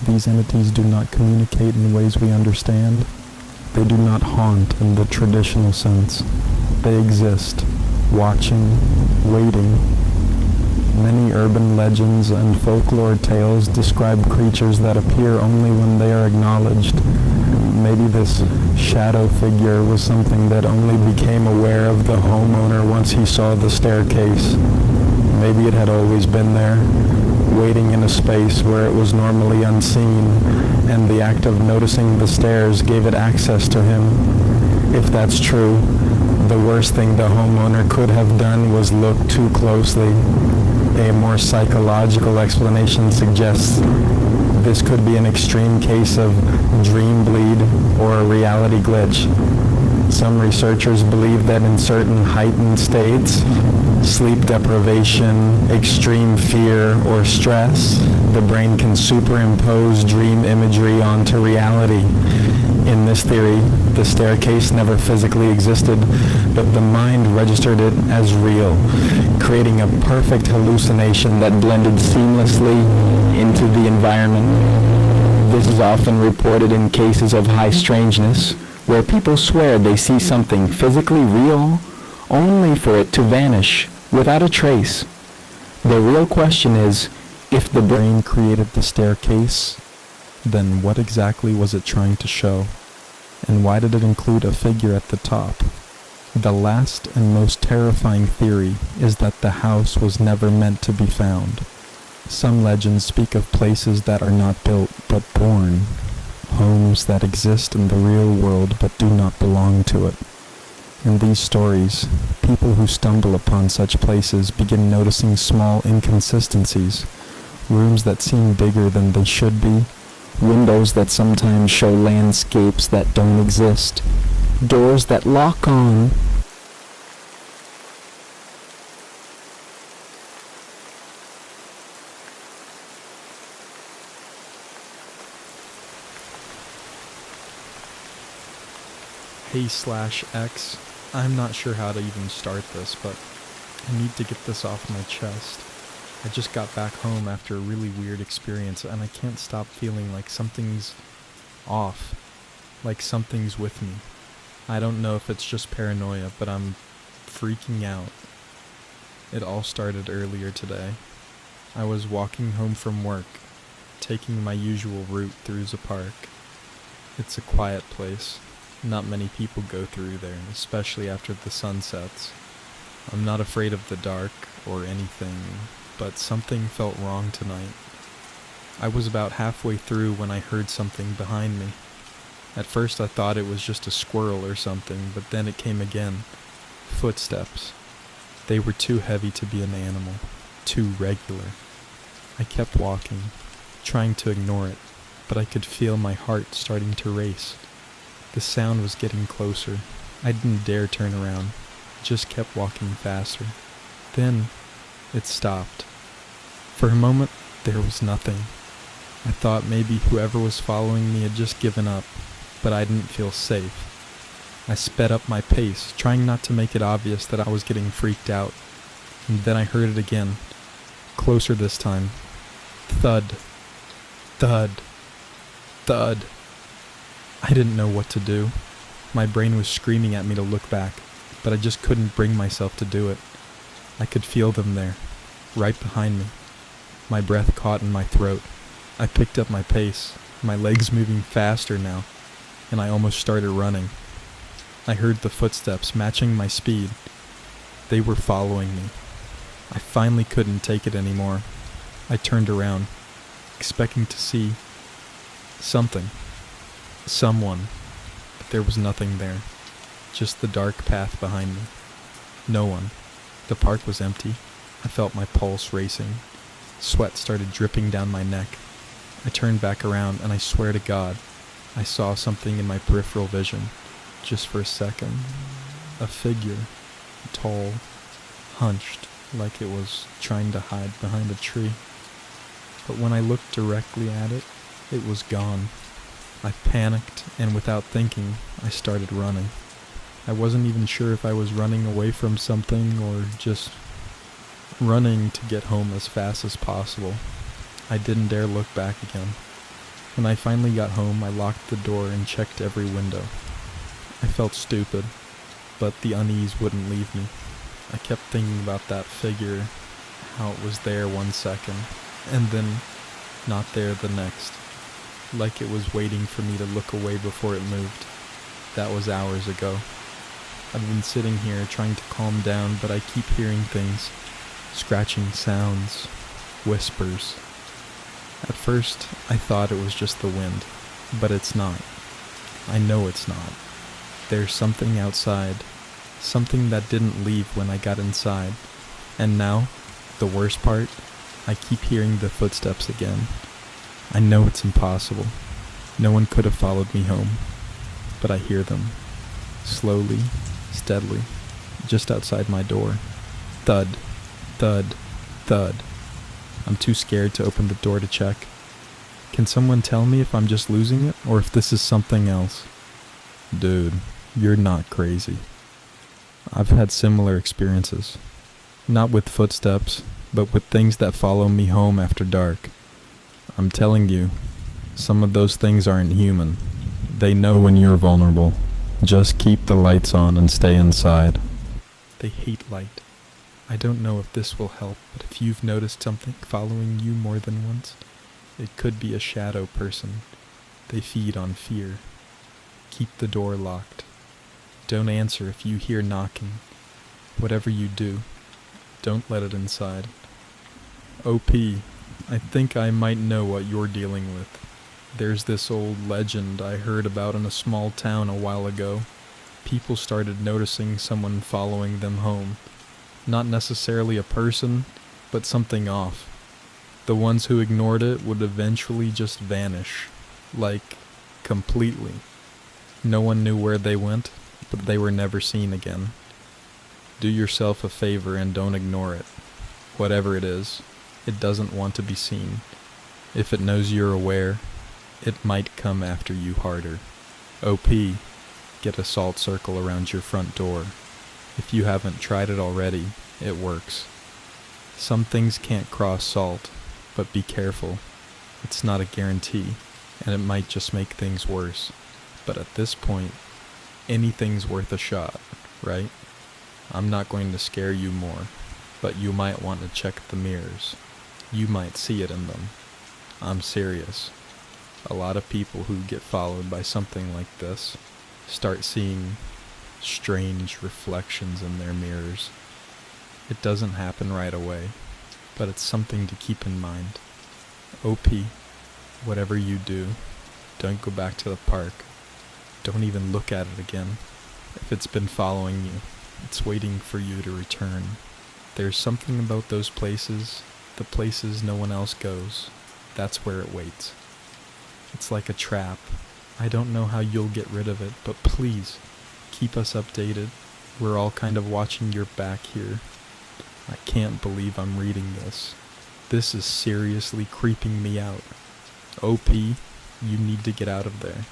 These entities do not communicate in ways we understand. They do not haunt in the traditional sense. They exist, watching, waiting. Many urban legends and folklore tales describe creatures that appear only when they are acknowledged. Maybe this shadow figure was something that only became aware of the homeowner once he saw the staircase. Maybe it had always been there, waiting in a space where it was normally unseen, and the act of noticing the stairs gave it access to him. If that's true, the worst thing the homeowner could have done was look too closely. A more psychological explanation suggests this could be an extreme case of dream bleed or a reality glitch. Some researchers believe that in certain heightened states, sleep deprivation, extreme fear, or stress, the brain can superimpose dream imagery onto reality. In this theory, the staircase never physically existed, but the mind registered it as real, creating a perfect hallucination that blended seamlessly into the environment. This is often reported in cases of high strangeness, where people swear they see something physically real, only for it to vanish without a trace. The real question is, if the brain created the staircase, then what exactly was it trying to show? And why did it include a figure at the top? The last and most terrifying theory is that the house was never meant to be found. Some legends speak of places that are not built but born, homes that exist in the real world but do not belong to it. In these stories, people who stumble upon such places begin noticing small inconsistencies, rooms that seem bigger than they should be, windows that sometimes show landscapes that don't exist, doors that lock on. Hey/X, I'm not sure how to even start this, but I need to get this off my chest. I just got back home after a really weird experience, and I can't stop feeling like something's off, like something's with me. I don't know if it's just paranoia, but I'm freaking out. It all started earlier today. I was walking home from work, taking my usual route through the park. It's a quiet place. Not many people go through there, especially after the sun sets. I'm not afraid of the dark or anything, but something felt wrong tonight. I was about halfway through when I heard something behind me. At first I thought it was just a squirrel or something, but then it came again. Footsteps. They were too heavy to be an animal, too regular. I kept walking, trying to ignore it, but I could feel my heart starting to race. The sound was getting closer. I didn't dare turn around, just kept walking faster. Then, it stopped. For a moment, there was nothing. I thought maybe whoever was following me had just given up, but I didn't feel safe. I sped up my pace, trying not to make it obvious that I was getting freaked out. And then I heard it again, closer this time. Thud. Thud. Thud. I didn't know what to do. My brain was screaming at me to look back, but I just couldn't bring myself to do it. I could feel them there, right behind me. My breath caught in my throat. I picked up my pace, my legs moving faster now, and I almost started running. I heard the footsteps matching my speed. They were following me. I finally couldn't take it anymore. I turned around, expecting to see something. Someone, but there was nothing there. Just the dark path behind me. No one. The park was empty. I felt my pulse racing. Sweat started dripping down my neck. I turned back around, and I swear to God, I saw something in my peripheral vision. Just for a second. A figure. Tall. Hunched, like it was trying to hide behind a tree. But when I looked directly at it, it was gone. I panicked, and without thinking, I started running. I wasn't even sure if I was running away from something or just running to get home as fast as possible. I didn't dare look back again. When I finally got home, I locked the door and checked every window. I felt stupid, but the unease wouldn't leave me. I kept thinking about that figure, how it was there 1 second, and then not there the next. Like it was waiting for me to look away before it moved. That was hours ago. I've been sitting here trying to calm down, but I keep hearing things. Scratching sounds. Whispers. At first, I thought it was just the wind, but it's not. I know it's not. There's something outside. Something that didn't leave when I got inside. And now, the worst part, I keep hearing the footsteps again. I know it's impossible. No one could have followed me home, but I hear them. slowly, steadily, just outside my door. Thud, thud, thud. I'm too scared to open the door to check. Can someone tell me if I'm just losing it, or if this is something else? Dude, you're not crazy. I've had similar experiences. Not with footsteps, but with things that follow me home after dark. I'm telling you, some of those things aren't human. They know when you're vulnerable. Just keep the lights on and stay inside. They hate light. I don't know if this will help, but if you've noticed something following you more than once, it could be a shadow person. They feed on fear. Keep the door locked. Don't answer if you hear knocking. Whatever you do, don't let it inside. OP, I think I might know what you're dealing with. There's this old legend I heard about in a small town a while ago. People started noticing someone following them home. Not necessarily a person, but something off. The ones who ignored it would eventually just vanish. Like, completely. No one knew where they went, but they were never seen again. Do yourself a favor and don't ignore it. Whatever it is, it doesn't want to be seen. If it knows you're aware, it might come after you harder. OP, get a salt circle around your front door. If you haven't tried it already, it works. Some things can't cross salt, but be careful. It's not a guarantee, and it might just make things worse. But at this point, anything's worth a shot, right? I'm not going to scare you more, but you might want to check the mirrors. You might see it in them. I'm serious. A lot of people who get followed by something like this start seeing strange reflections in their mirrors. It doesn't happen right away, but it's something to keep in mind. OP, whatever you do, don't go back to the park. Don't even look at it again. If it's been following you, it's waiting for you to return. There's something about those places, the places no one else goes. That's where it waits. It's like a trap. I don't know how you'll get rid of it, but please, keep us updated. We're all kind of watching your back here. I can't believe I'm reading this. This is seriously creeping me out. OP, you need to get out of there.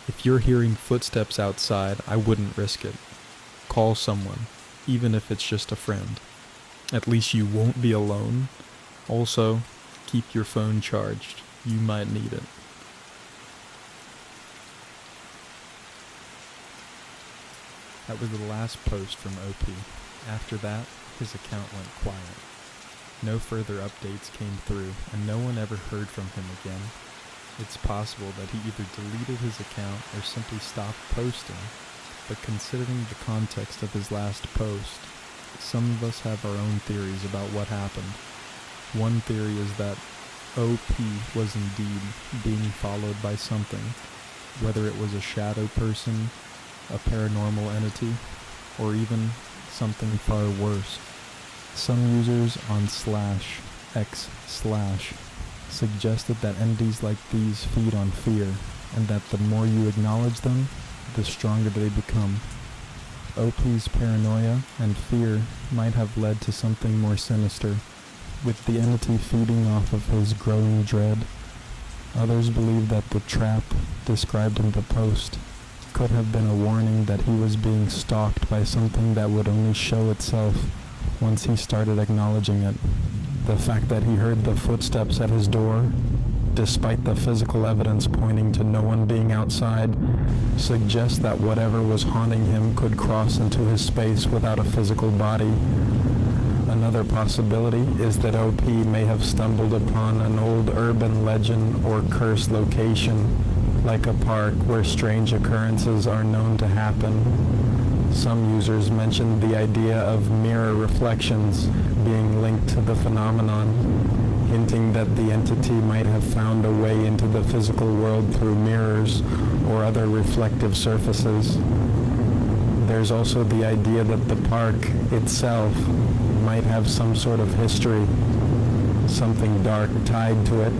If you're hearing footsteps outside, I wouldn't risk it. Call someone, even if it's just a friend. At least you won't be alone. Also, keep your phone charged. You might need it. That was the last post from OP. After that, his account went quiet. No further updates came through, and no one ever heard from him again. It's possible that he either deleted his account or simply stopped posting, but considering the context of his last post, some of us have our own theories about what happened. One theory is that OP was indeed being followed by something, whether it was a shadow person, a paranormal entity, or even something far worse. Some users on /x/ suggested that entities like these feed on fear, and that the more you acknowledge them, the stronger they become. OP's paranoia and fear might have led to something more sinister, with the entity feeding off of his growing dread. Others believe that the trap described in the post could have been a warning that he was being stalked by something that would only show itself once he started acknowledging it. The fact that he heard the footsteps at his door, despite the physical evidence pointing to no one being outside, suggests that whatever was haunting him could cross into his space without a physical body. Another possibility is that OP may have stumbled upon an old urban legend or cursed location, like a park where strange occurrences are known to happen. Some users mentioned the idea of mirror reflections being linked to the phenomenon, hinting that the entity might have found a way into the physical world through mirrors or other reflective surfaces. There's also the idea that the park itself might have some sort of history, something dark tied to it.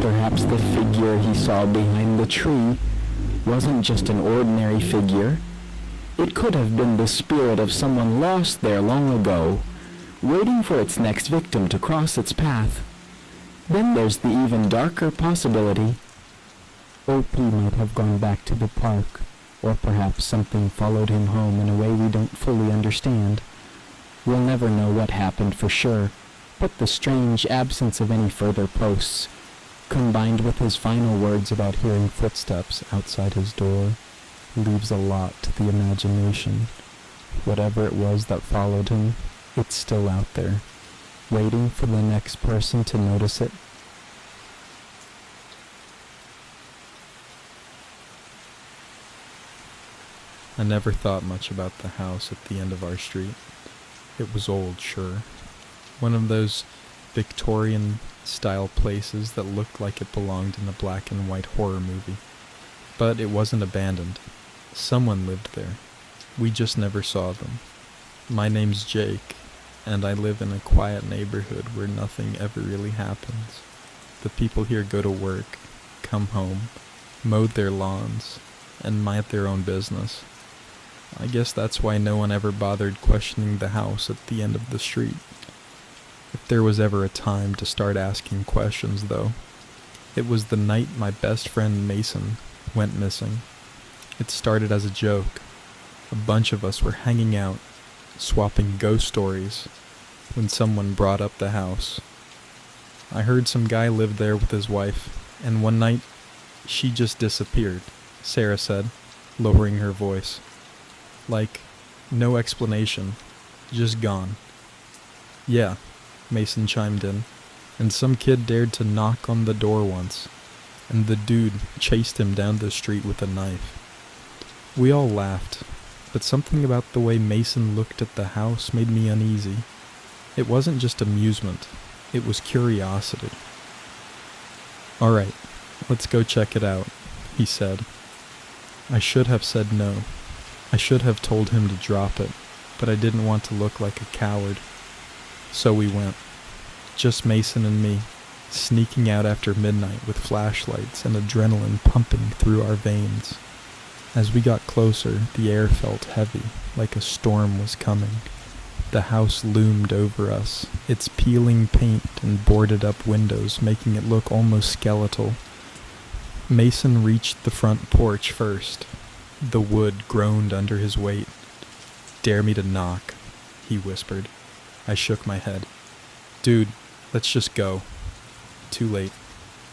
Perhaps the figure he saw behind the tree wasn't just an ordinary figure, It could have been the spirit of someone lost there long ago, waiting for its next victim to cross its path. Then there's the even darker possibility. OP might have gone back to the park, or perhaps something followed him home in a way we don't fully understand. We'll never know what happened for sure, but the strange absence of any further posts, combined with his final words about hearing footsteps outside his door, leaves a lot to the imagination. Whatever it was that followed him, it's still out there, waiting for the next person to notice it. I never thought much about the house at the end of our street. It was old, sure. One of those Victorian-style places that looked like it belonged in a black and white horror movie. But it wasn't abandoned. Someone lived there. We just never saw them. My name's Jake, and I live in a quiet neighborhood where nothing ever really happens. The people here go to work, come home, mowed their lawns, and mind their own business. I guess that's why no one ever bothered questioning the house at the end of the street. If there was ever a time to start asking questions, though, it was the night my best friend Mason went missing. It started as a joke. A bunch of us were hanging out, swapping ghost stories, when someone brought up the house. I heard some guy lived there with his wife, and one night, she just disappeared, Sarah said, lowering her voice. Like, no explanation, just gone. Yeah, Mason chimed in, and some kid dared to knock on the door once, and the dude chased him down the street with a knife. We all laughed, but something about the way Mason looked at the house made me uneasy. It wasn't just amusement, it was curiosity. "Alright, let's go check it out," he said. I should have said no. I should have told him to drop it, but I didn't want to look like a coward. So we went. Just Mason and me, sneaking out after midnight with flashlights and adrenaline pumping through our veins. As we got closer, the air felt heavy, like a storm was coming. The house loomed over us, its peeling paint and boarded-up windows making it look almost skeletal. Mason reached the front porch first. The wood groaned under his weight. "Dare me to knock," he whispered. I shook my head. "Dude, let's just go." Too late.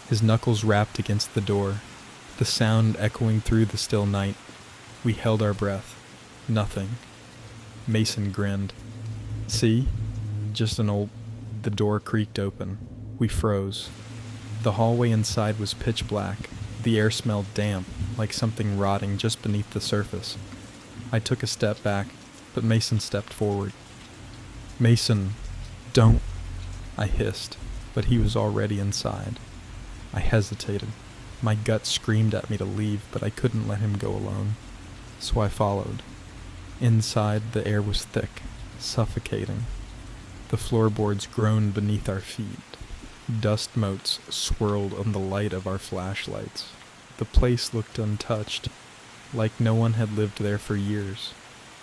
His knuckles rapped against the door, the sound echoing through the still night. We held our breath. Nothing. Mason grinned. "See? Just an old..." The door creaked open. We froze. The hallway inside was pitch black. The air smelled damp, like something rotting just beneath the surface. I took a step back, but Mason stepped forward. "Mason, don't..." I hissed, but he was already inside. I hesitated. My gut screamed at me to leave, but I couldn't let him go alone. So I followed. Inside, the air was thick, suffocating. The floorboards groaned beneath our feet. Dust motes swirled on the light of our flashlights. The place looked untouched, like no one had lived there for years.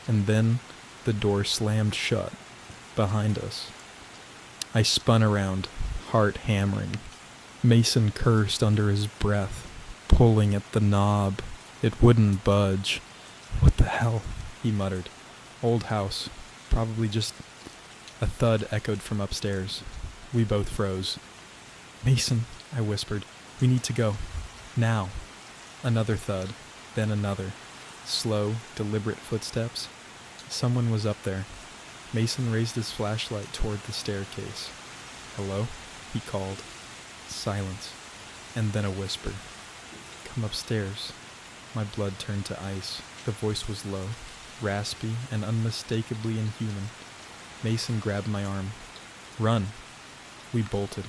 And then the door slammed shut, behind us. I spun around, heart hammering. Mason cursed under his breath, pulling at the knob. It wouldn't budge. "What the hell?" he muttered. "Old house. Probably just..." A thud echoed from upstairs. We both froze. "Mason," I whispered, "we need to go. Now." Another thud, then another. Slow, deliberate footsteps. Someone was up there. Mason raised his flashlight toward the staircase. "Hello?" he called. Silence, and then a whisper. "Come upstairs." My blood turned to ice. The voice was low, raspy, and unmistakably inhuman. Mason grabbed my arm. "Run." We bolted.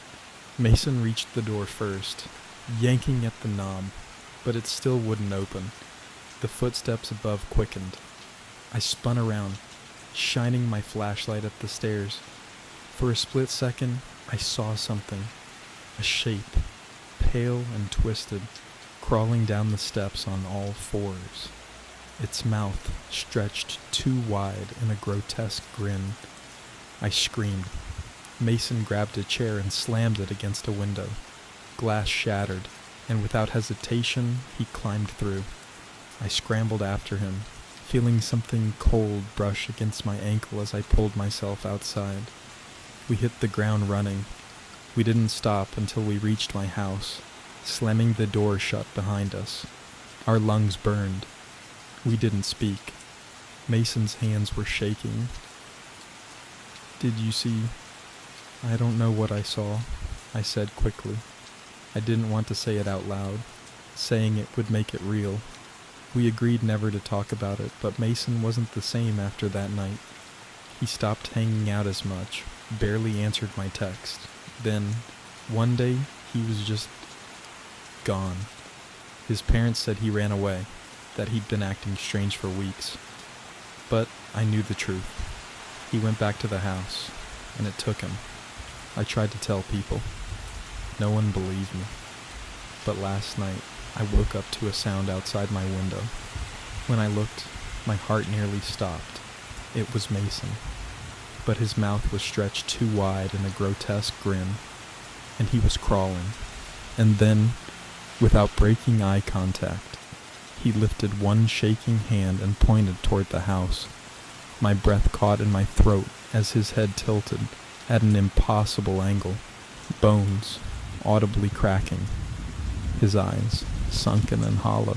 Mason reached the door first, yanking at the knob, but it still wouldn't open. The footsteps above quickened. I spun around, shining my flashlight up the stairs. For a split second, I saw something. A shape, pale and twisted, crawling down the steps on all fours. its mouth stretched too wide in a grotesque grin. I screamed. Mason grabbed a chair and slammed it against a window. Glass shattered, and without hesitation, he climbed through. I scrambled after him, feeling something cold brush against my ankle as I pulled myself outside. We hit the ground running. We didn't stop until we reached my house, slamming the door shut behind us. Our lungs burned. We didn't speak. Mason's hands were shaking. "Did you see?" "I don't know what I saw," I said quickly. I didn't want to say it out loud. Saying it would make it real. We agreed never to talk about it, but Mason wasn't the same after that night. He stopped hanging out as much, barely answered my text. Then, one day, he was just gone. His parents said he ran away, that he'd been acting strange for weeks. But I knew the truth. He went back to the house, and it took him. I tried to tell people. No one believed me. But last night, I woke up to a sound outside my window. When I looked, my heart nearly stopped. It was Mason. But his mouth was stretched too wide in a grotesque grin, and he was crawling. And then, without breaking eye contact, he lifted one shaking hand and pointed toward the house. My breath caught in my throat as his head tilted at an impossible angle, bones audibly cracking. His eyes, sunken and hollow,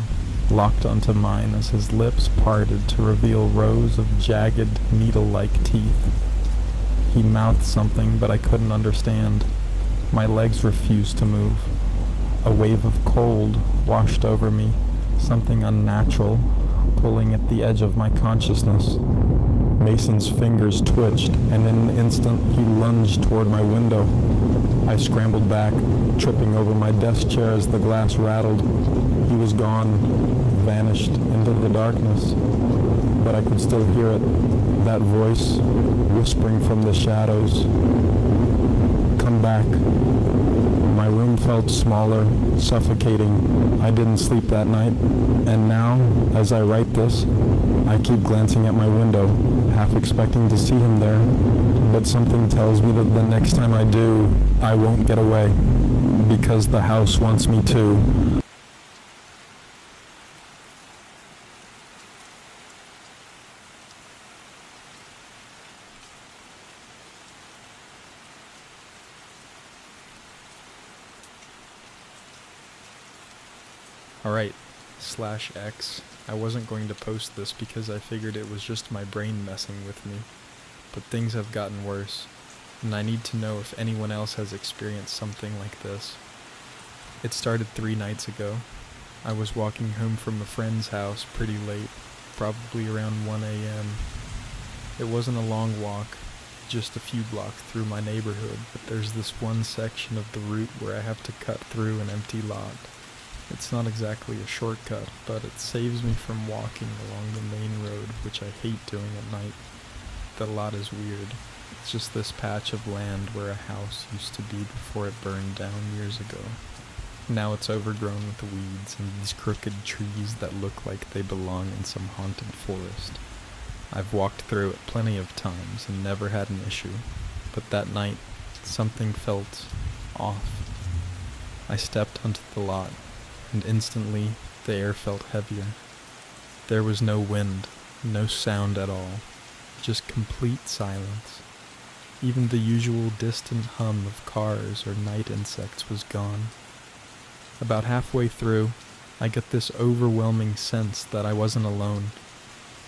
locked onto mine as his lips parted to reveal rows of jagged, needle-like teeth. He mouthed something, but I couldn't understand. My legs refused to move. A wave of cold washed over me, something unnatural, pulling at the edge of my consciousness. Mason's fingers twitched, and in an instant he lunged toward my window. I scrambled back, tripping over my desk chair as the glass rattled. He was gone, vanished into the darkness. But I could still hear it, that voice whispering from the shadows. "Come back." My room felt smaller, suffocating. I didn't sleep that night, and now, as I write this, I keep glancing at my window, half expecting to see him there, but something tells me that the next time I do, I won't get away, because the house wants me to. Alright, /X. I wasn't going to post this because I figured it was just my brain messing with me, but things have gotten worse, and I need to know if anyone else has experienced something like this. It started 3 nights ago. I was walking home from a friend's house pretty late, probably around 1 a.m. It wasn't a long walk, just a few blocks through my neighborhood, but there's this one section of the route where I have to cut through an empty lot. It's not exactly a shortcut, but it saves me from walking along the main road, which I hate doing at night. The lot is weird. It's just this patch of land where a house used to be before it burned down years ago. Now it's overgrown with weeds and these crooked trees that look like they belong in some haunted forest. I've walked through it plenty of times and never had an issue, but that night, something felt off. I stepped onto the lot, and instantly the air felt heavier. There was no wind, no sound at all, just complete silence. Even the usual distant hum of cars or night insects was gone. About halfway through, I got this overwhelming sense that I wasn't alone.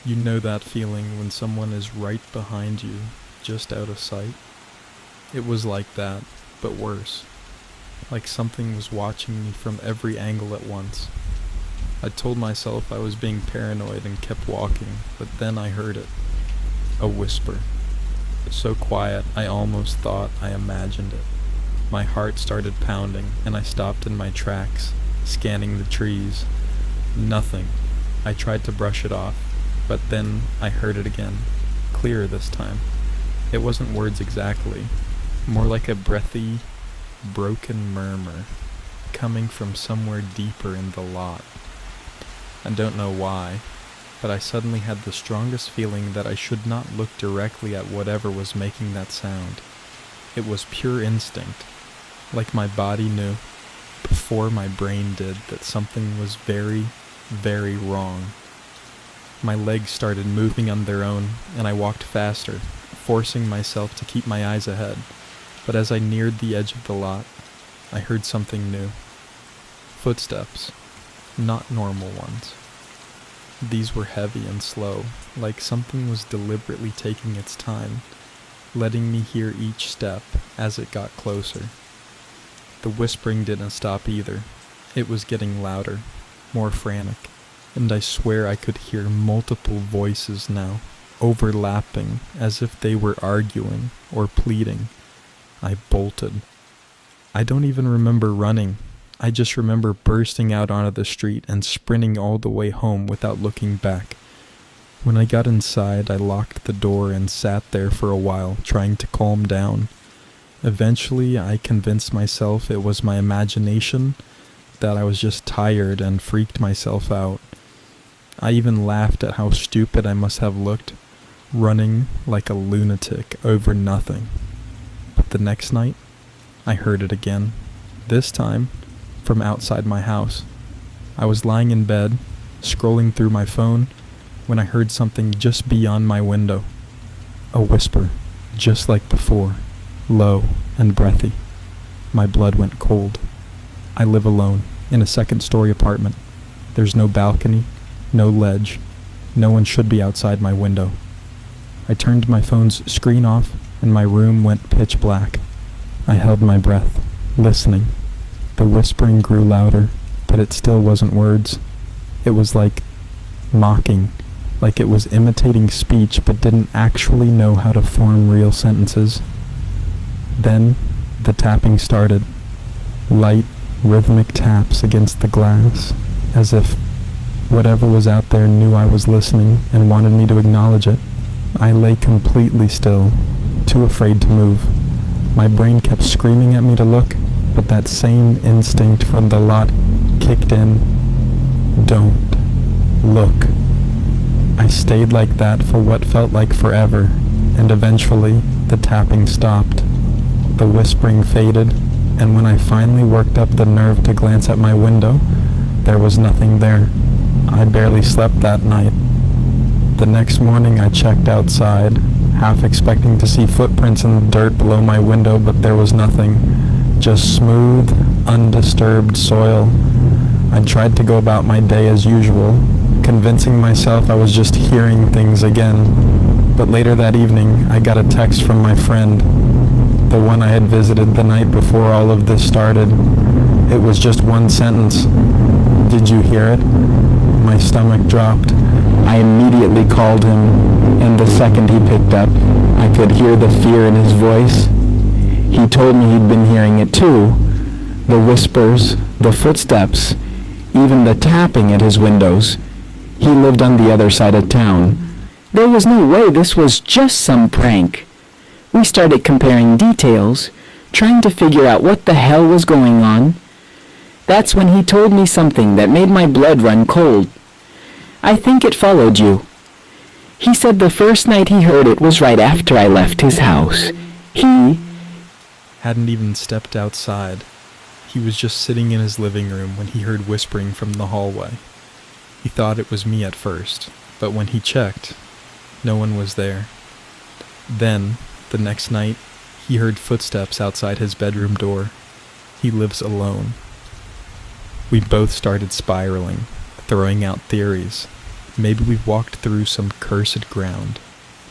You know that feeling when someone is right behind you, just out of sight? It was like that, but worse. Like something was watching me from every angle at once. I told myself I was being paranoid and kept walking, but then I heard it. A whisper. So quiet, I almost thought I imagined it. My heart started pounding, and I stopped in my tracks, scanning the trees. Nothing. I tried to brush it off, but then I heard it again, clearer this time. It wasn't words exactly, more like a breathy, broken murmur, coming from somewhere deeper in the lot. I don't know why. but I suddenly had the strongest feeling that I should not look directly at whatever was making that sound. It was pure instinct, like my body knew, before my brain did, that something was very, very wrong. My legs started moving on their own, and I walked faster, forcing myself to keep my eyes ahead. But as I neared the edge of the lot, I heard something new. Footsteps, not normal ones. These were heavy and slow, like something was deliberately taking its time, letting me hear each step as it got closer. The whispering didn't stop either. It was getting louder, more frantic, and I swear I could hear multiple voices now, overlapping as if they were arguing or pleading. I bolted. I don't even remember running. I just remember bursting out onto the street and sprinting all the way home without looking back. When I got inside, I locked the door and sat there for a while, trying to calm down. Eventually, I convinced myself it was my imagination, that I was just tired and freaked myself out. I even laughed at how stupid I must have looked, running like a lunatic over nothing. But the next night, I heard it again. This time, from outside my house. I was lying in bed, scrolling through my phone, when I heard something just beyond my window. A whisper, just like before, low and breathy. My blood went cold. I live alone, in a second-story apartment. There's no balcony, no ledge. No one should be outside my window. I turned my phone's screen off, and my room went pitch black. I held my breath, listening. The whispering grew louder, but it still wasn't words. It was like mocking, like it was imitating speech but didn't actually know how to form real sentences. Then the tapping started. Light, rhythmic taps against the glass, as if whatever was out there knew I was listening and wanted me to acknowledge it. I lay completely still, too afraid to move. My brain kept screaming at me to look, but that same instinct from the lot kicked in. Don't look. I stayed like that for what felt like forever, and eventually the tapping stopped. The whispering faded, and when I finally worked up the nerve to glance at my window, there was nothing there. I barely slept that night. The next morning I checked outside, half expecting to see footprints in the dirt below my window, but there was nothing. Just smooth, undisturbed soil. I tried to go about my day as usual, convincing myself I was just hearing things again. But later that evening, I got a text from my friend, the one I had visited the night before all of this started. It was just one sentence. Did you hear it? My stomach dropped. I immediately called him, and the second he picked up, I could hear the fear in his voice. He told me he'd been hearing it too. The whispers, the footsteps, even the tapping at his windows. He lived on the other side of town. There was no way this was just some prank. We started comparing details, trying to figure out what the hell was going on. That's when he told me something that made my blood run cold. I think it followed you. He said the first night he heard it was right after I left his house. He hadn't even stepped outside. He was just sitting in his living room when he heard whispering from the hallway. He thought it was me at first, but when he checked, no one was there. Then, the next night, he heard footsteps outside his bedroom door. He lives alone. We both started spiraling, throwing out theories. Maybe we walked through some cursed ground.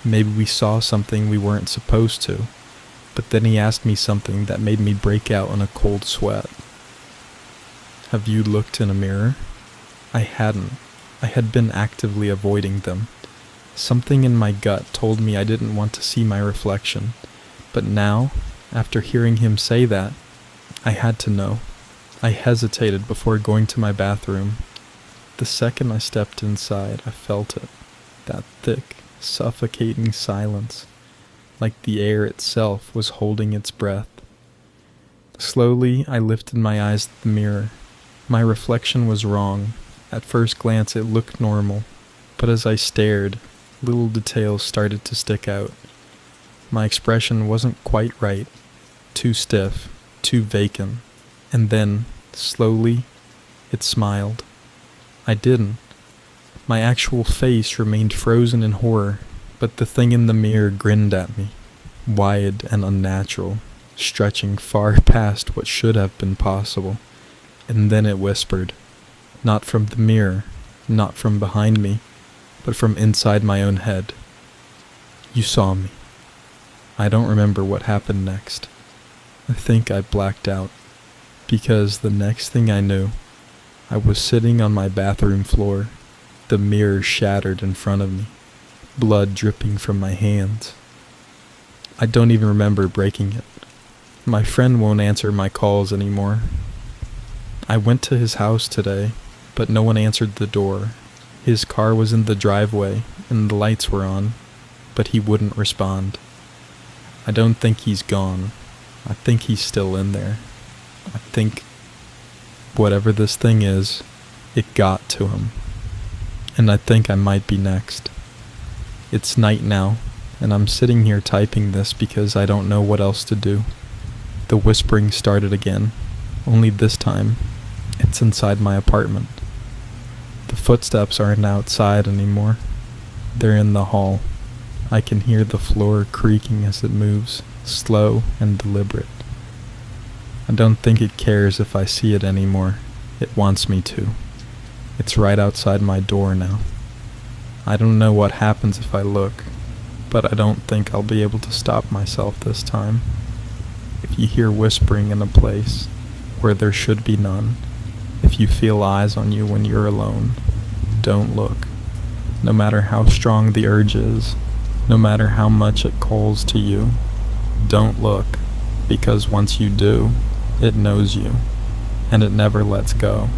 Maybe we saw something we weren't supposed to. But then he asked me something that made me break out in a cold sweat. Have you looked in a mirror? I hadn't. I had been actively avoiding them. Something in my gut told me I didn't want to see my reflection. But now, after hearing him say that, I had to know. I hesitated before going to my bathroom. The second I stepped inside, I felt it. That thick, suffocating silence. Like the air itself was holding its breath. Slowly, I lifted my eyes to the mirror. My reflection was wrong. At first glance, it looked normal, But as I stared, little details started to stick out. My expression wasn't quite right, too stiff, too vacant, and then, slowly, it smiled. I didn't. My actual face remained frozen in horror, but the thing in the mirror grinned at me, wide and unnatural, stretching far past what should have been possible. And then it whispered, not from the mirror, not from behind me, but from inside my own head. You saw me. I don't remember what happened next. I think I blacked out, because the next thing I knew, I was sitting on my bathroom floor, the mirror shattered in front of me, blood dripping from my hands. I don't even remember breaking it. My friend won't answer my calls anymore. I went to his house today, but no one answered the door. His car was in the driveway, and the lights were on, but he wouldn't respond. I don't think he's gone. I think he's still in there. I think whatever this thing is, it got to him. And I think I might be next. It's night now, and I'm sitting here typing this because I don't know what else to do. The whispering started again, only this time, it's inside my apartment. The footsteps aren't outside anymore. They're in the hall. I can hear the floor creaking as it moves, slow and deliberate. I don't think it cares if I see it anymore. It wants me to. It's right outside my door now. I don't know what happens if I look, but I don't think I'll be able to stop myself this time. If you hear whispering in a place where there should be none, if you feel eyes on you when you're alone, don't look. No matter how strong the urge is, no matter how much it calls to you, don't look, because once you do, it knows you, and it never lets go.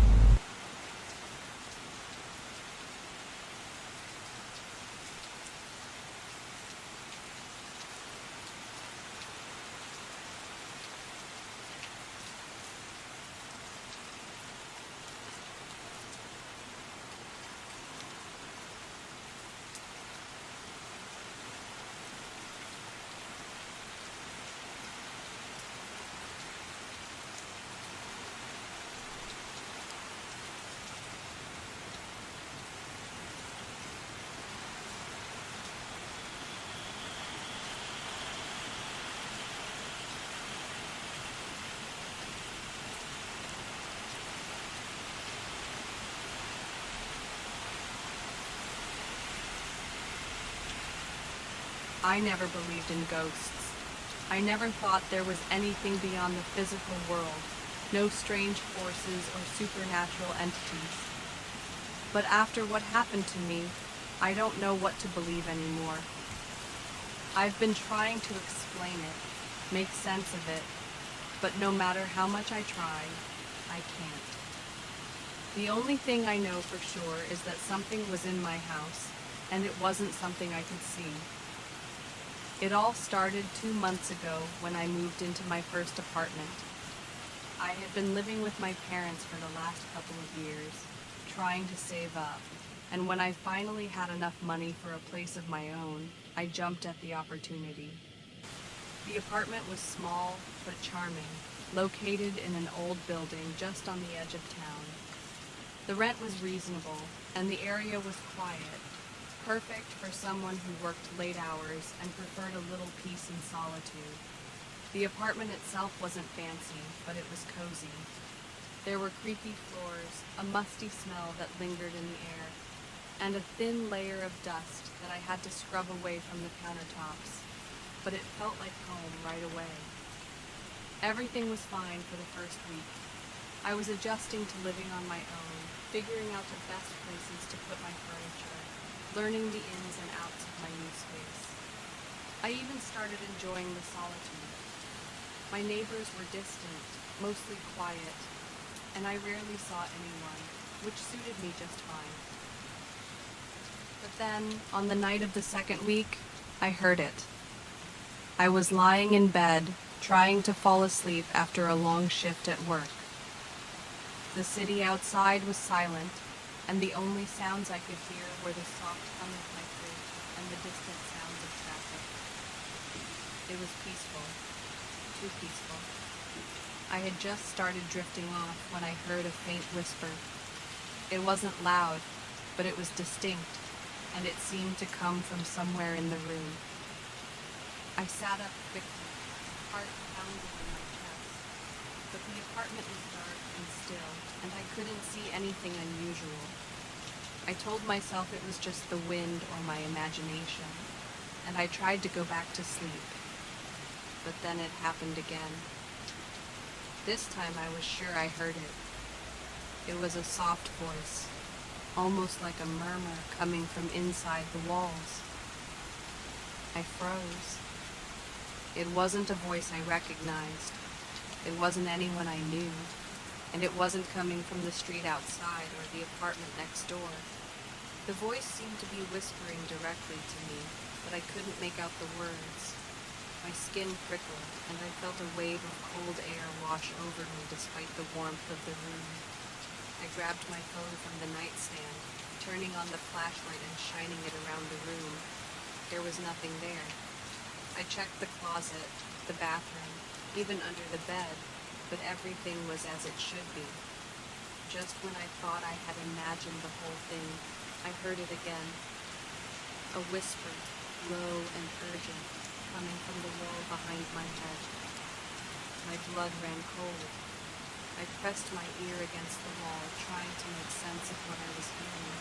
I never believed in ghosts. I never thought there was anything beyond the physical world, no strange forces or supernatural entities. But after what happened to me, I don't know what to believe anymore. I've been trying to explain it, make sense of it, but no matter how much I try, I can't. The only thing I know for sure is that something was in my house, and it wasn't something I could see. It all started 2 months ago when I moved into my first apartment. I had been living with my parents for the last couple of years, trying to save up, and when I finally had enough money for a place of my own, I jumped at the opportunity. The apartment was small but charming, located in an old building just on the edge of town. The rent was reasonable, and the area was quiet, perfect for someone who worked late hours and preferred a little peace and solitude. The apartment itself wasn't fancy, but it was cozy. There were creaky floors, a musty smell that lingered in the air, and a thin layer of dust that I had to scrub away from the countertops, but it felt like home right away. Everything was fine for the first week. I was adjusting to living on my own, figuring out the best places to put my furniture, learning the ins and outs of my new space. I even started enjoying the solitude. My neighbors were distant, mostly quiet, and I rarely saw anyone, which suited me just fine. But then, on the night of the second week, I heard it. I was lying in bed, trying to fall asleep after a long shift at work. The city outside was silent, and the only sounds I could hear were the soft hum of my fridge and the distant sounds of traffic. It was peaceful, too peaceful. I had just started drifting off when I heard a faint whisper. It wasn't loud, but it was distinct, and it seemed to come from somewhere in the room. I sat up quickly, heart pounding in my chest, but the apartment was dark and still, and I couldn't see anything unusual. I told myself it was just the wind or my imagination, and I tried to go back to sleep. But then it happened again. This time I was sure I heard it. It was a soft voice, almost like a murmur coming from inside the walls. I froze. It wasn't a voice I recognized. It wasn't anyone I knew, and it wasn't coming from the street outside or the apartment next door. The voice seemed to be whispering directly to me, but I couldn't make out the words. My skin prickled, and I felt a wave of cold air wash over me despite the warmth of the room. I grabbed my phone from the nightstand, turning on the flashlight and shining it around the room. There was nothing there. I checked the closet, the bathroom, even under the bed, but everything was as it should be. Just when I thought I had imagined the whole thing, I heard it again. A whisper, low and urgent, coming from the wall behind my head. My blood ran cold. I pressed my ear against the wall, trying to make sense of what I was hearing.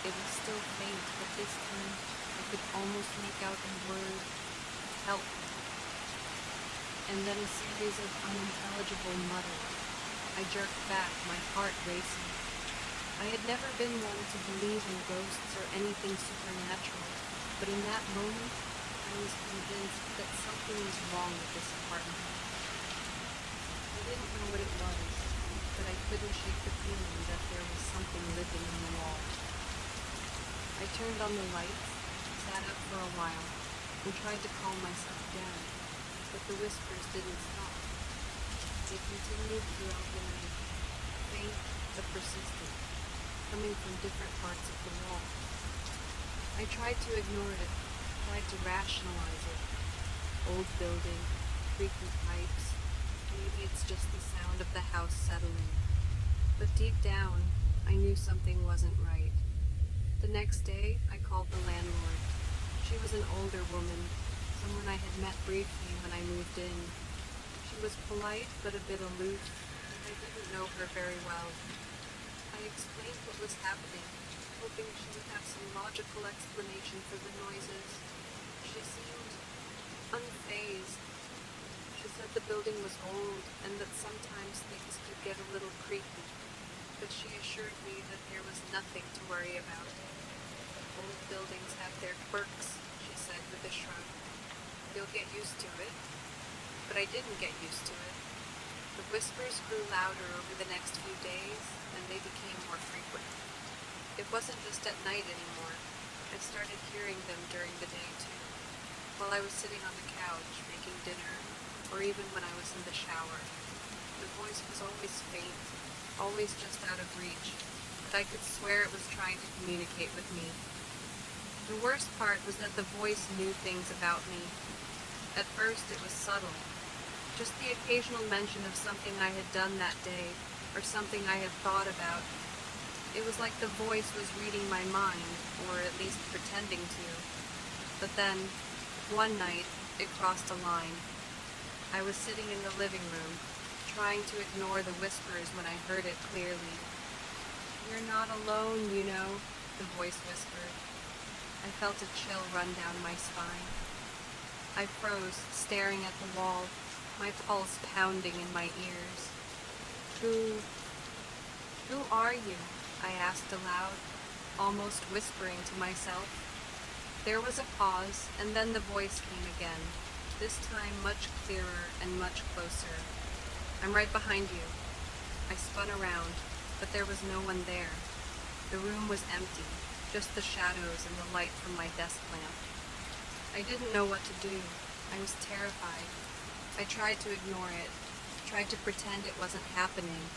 It was still faint, but this time I could almost make out the word, help. And then a series of unintelligible mutters. I jerked back, my heart racing. I had never been one to believe in ghosts or anything supernatural, but in that moment, I was convinced that something was wrong with this apartment. I didn't know what it was, but I couldn't shake the feeling that there was something living in the wall. I turned on the lights, sat up for a while, and tried to calm myself down, but the whispers didn't stop. They continued throughout the night, faint but persistent, coming from different parts of the wall. I tried to ignore it, tried to rationalize it. Old building, creaky pipes, maybe it's just the sound of the house settling. But deep down, I knew something wasn't right. The next day, I called the landlord. She was an older woman, someone I had met briefly when I moved in. She was polite but a bit aloof, and I didn't know her very well. I explained what was happening, hoping she would have some logical explanation for the noises. She seemed unfazed. She said the building was old and that sometimes things could get a little creaky, but she assured me that there was nothing to worry about. Old buildings have their quirks, she said with a shrug. You'll get used to it. But I didn't get used to it. The whispers grew louder over the next few days, and they became more frequent. It wasn't just at night anymore. I started hearing them during the day, too, while I was sitting on the couch, making dinner, or even when I was in the shower. The voice was always faint, always just out of reach, but I could swear it was trying to communicate with me. The worst part was that the voice knew things about me. At first, it was subtle. Just the occasional mention of something I had done that day, or something I had thought about. It was like the voice was reading my mind, or at least pretending to. But then, one night, it crossed a line. I was sitting in the living room, trying to ignore the whispers when I heard it clearly. "You're not alone, you know," the voice whispered. I felt a chill run down my spine. I froze, staring at the wall, my pulse pounding in my ears. Who are you?" I asked aloud, almost whispering to myself. There was a pause, and then the voice came again, this time much clearer and much closer. "I'm right behind you." I spun around, but there was no one there. The room was empty, just the shadows and the light from my desk lamp. I didn't know what to do. I was terrified. I tried to ignore it, tried to pretend it wasn't happening.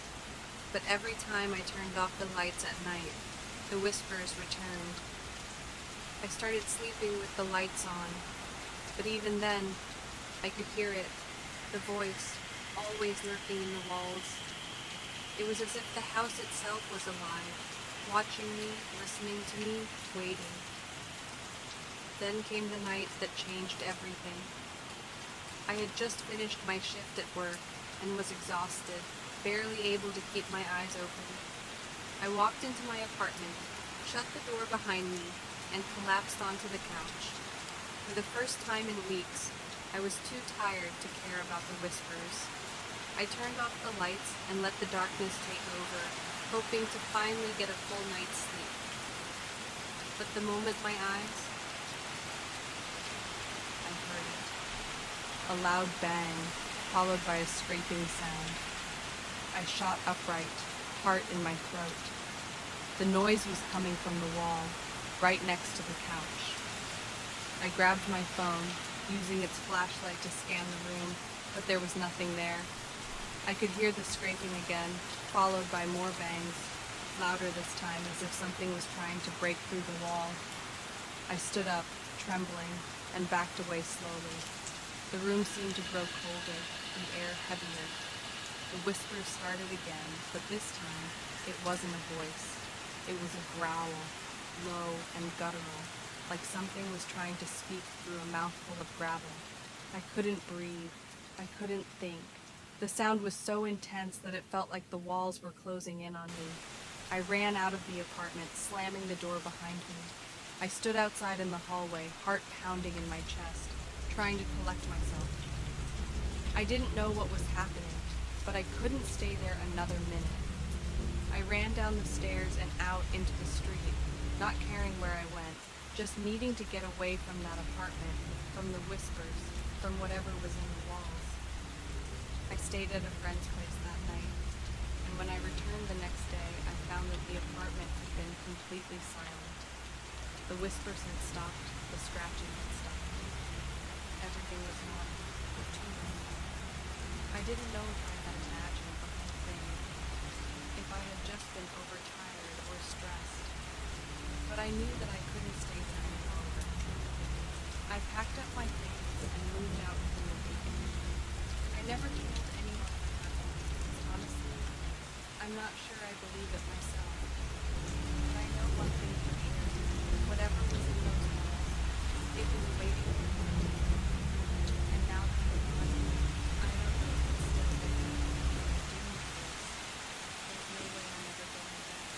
but every time I turned off the lights at night, the whispers returned. I started sleeping with the lights on, but even then, I could hear it, the voice, always lurking in the walls. It was as if the house itself was alive, watching me, listening to me, waiting. Then came the night that changed everything. I had just finished my shift at work and was exhausted, barely able to keep my eyes open. I walked into my apartment, shut the door behind me, and collapsed onto the couch. For the first time in weeks, I was too tired to care about the whispers. I turned off the lights and let the darkness take over, hoping to finally get a full night's sleep. But the moment my eyes, I heard it. A loud bang, followed by a scraping sound. I shot upright, heart in my throat. The noise was coming from the wall, right next to the couch. I grabbed my phone, using its flashlight to scan the room, but there was nothing there. I could hear the scraping again, followed by more bangs, louder this time as if something was trying to break through the wall. I stood up, trembling, and backed away slowly. The room seemed to grow colder, the air heavier. The whispers started again, but this time it wasn't a voice. It was a growl, low and guttural, like something was trying to speak through a mouthful of gravel. I couldn't breathe. I couldn't think. The sound was so intense that it felt like the walls were closing in on me. I ran out of the apartment, slamming the door behind me. I stood outside in the hallway, heart pounding in my chest, trying to collect myself. I didn't know what was happening, but I couldn't stay there another minute. I ran down the stairs and out into the street, not caring where I went, just needing to get away from that apartment, from the whispers, from whatever was in the walls. I stayed at a friend's place that night, and when I returned the next day, I found that the apartment had been completely silent. The whispers had stopped, the scratching had stopped. Everything was normal, but too normal. I didn't know if I had imagined the whole thing, if I had just been overtired or stressed, but I knew that I couldn't stay there any longer. I packed up my things and moved out within the weekend. I never told anyone what happened because honestly, I'm not sure I believe it myself. But I know one thing for sure. Whatever was in those walls, it was waiting for me. And now that I'm gone, I don't know if it's still there. There's no way I'm ever going back.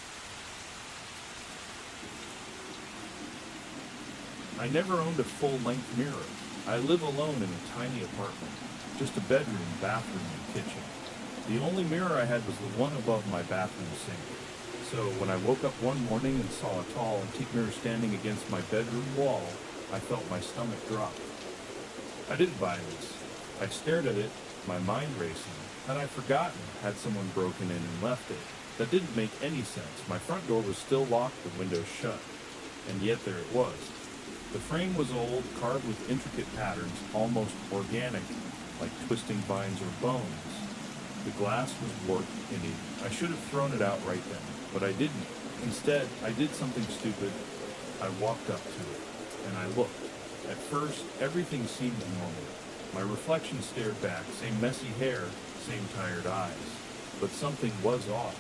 I never owned a full-length mirror. I live alone in a tiny apartment, just a bedroom, bathroom, and kitchen. The only mirror I had was the one above my bathroom sink. So when I woke up one morning and saw a tall antique mirror standing against my bedroom wall, I felt my stomach drop. I didn't buy this. I stared at it, my mind racing. Had I forgotten? Had someone broken in and left it? That didn't make any sense. My front door was still locked, the window shut. And yet there it was. The frame was old, carved with intricate patterns, almost organic, like twisting vines or bones. The glass was warped and eaten. I should have thrown it out right then, but I didn't. Instead, I did something stupid. I walked up to it, and I looked. At first, everything seemed normal. My reflection stared back, same messy hair, same tired eyes. But something was off.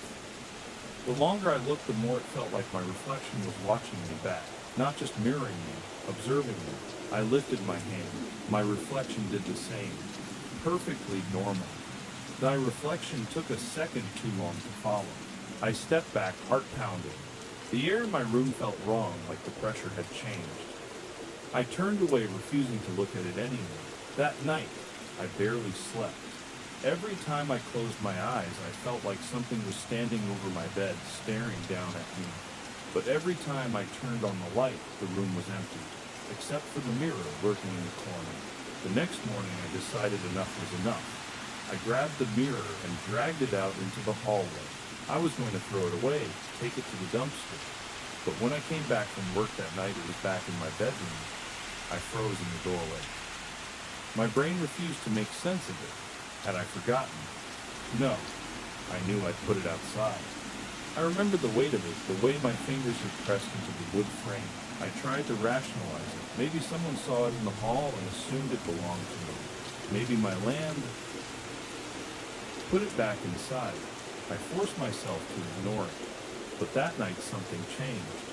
The longer I looked, the more it felt like my reflection was watching me back, not just mirroring me, observing me. I lifted my hand. My reflection did the same. Perfectly normal. My reflection took a second too long to follow. I stepped back, heart pounding. The air in my room felt wrong, like the pressure had changed. I turned away, refusing to look at it anymore. That night, I barely slept. Every time I closed my eyes, I felt like something was standing over my bed, staring down at me. But every time I turned on the light, the room was empty, except for the mirror lurking in the corner. The next morning, I decided enough was enough. I grabbed the mirror and dragged it out into the hallway. I was going to throw it away, take it to the dumpster. But when I came back from work that night, it was back in my bedroom. I froze in the doorway. My brain refused to make sense of it. Had I forgotten? No. I knew I'd put it outside. I remembered the weight of it, the way my fingers had pressed into the wood frame. I tried to rationalize it. Maybe someone saw it in the hall and assumed it belonged to me. Maybe my land. Put it back inside. I forced myself to ignore it. But that night something changed.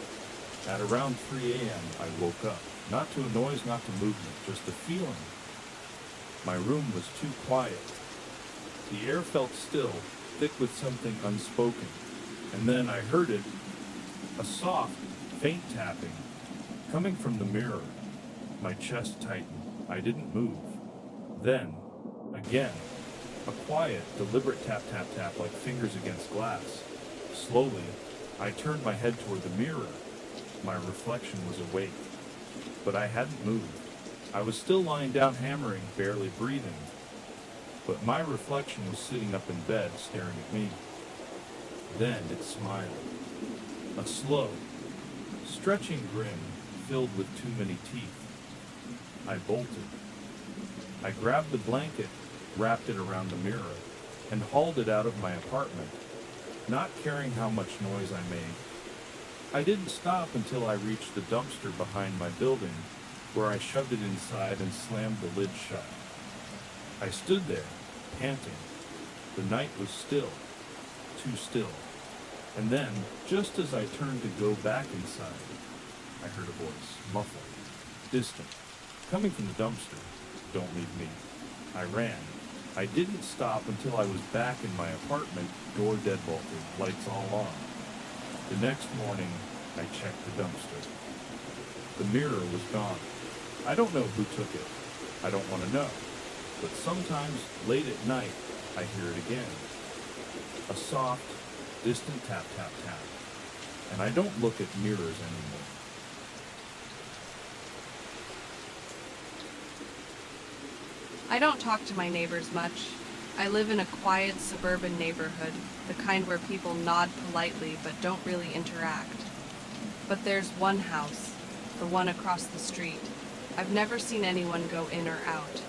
At around 3 a.m. I woke up. Not to a noise, not to movement, just a feeling. My room was too quiet. The air felt still, thick with something unspoken. And then I heard it, a soft, faint tapping, coming from the mirror. My chest tightened. I didn't move. Then, again, a quiet, deliberate tap, tap, tap like fingers against glass. Slowly, I turned my head toward the mirror. My reflection was awake, but I hadn't moved. I was still lying down hammering, barely breathing, but my reflection was sitting up in bed, staring at me. Then it smiled. A slow, stretching grin filled with too many teeth. I bolted. I grabbed the blanket, wrapped it around the mirror, and hauled it out of my apartment, not caring how much noise I made. I didn't stop until I reached the dumpster behind my building, where I shoved it inside and slammed the lid shut. I stood there, panting. The night was still, too still. And then, just as I turned to go back inside, I heard a voice, muffled, distant, coming from the dumpster. Don't leave me. I ran. I didn't stop until I was back in my apartment, door deadbolted, lights all on. The next morning, I checked the dumpster. The mirror was gone. I don't know who took it. I don't want to know. But sometimes, late at night, I hear it again. A soft, distant tap, tap, tap. And I don't look at mirrors anymore. I don't talk to my neighbors much. I live in a quiet suburban neighborhood, the kind where people nod politely but don't really interact. But there's one house, the one across the street. I've never seen anyone go in or out.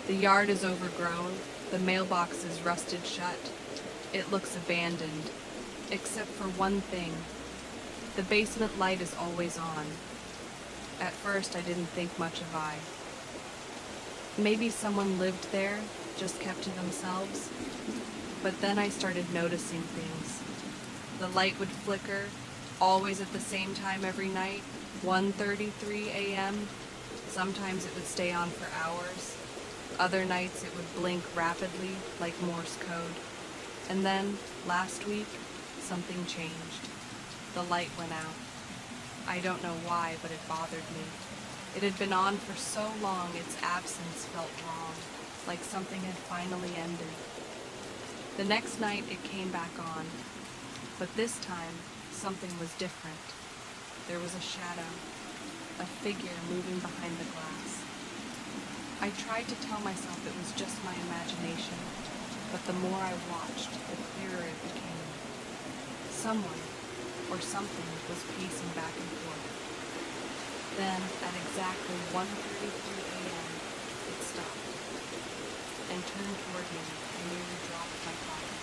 The yard is overgrown, the mailbox is rusted shut. It looks abandoned, except for one thing. The basement light is always on. At first I didn't think much of I. Maybe someone lived there, just kept to themselves. But then I started noticing things. The light would flicker, always at the same time every night, 1:33 a.m. Sometimes it would stay on for hours. Other nights it would blink rapidly, like Morse code. And then, last week, something changed. The light went out. I don't know why, but it bothered me. It had been on for so long, its absence felt wrong, like something had finally ended. The next night it came back on, but this time something was different. There was a shadow, a figure moving behind the glass. I tried to tell myself it was just my imagination, but the more I watched, the clearer it became. Someone, or something, was pacing back and forth. Then, at exactly 1:33 a.m., it stopped and turned toward me and nearly dropped my coffee.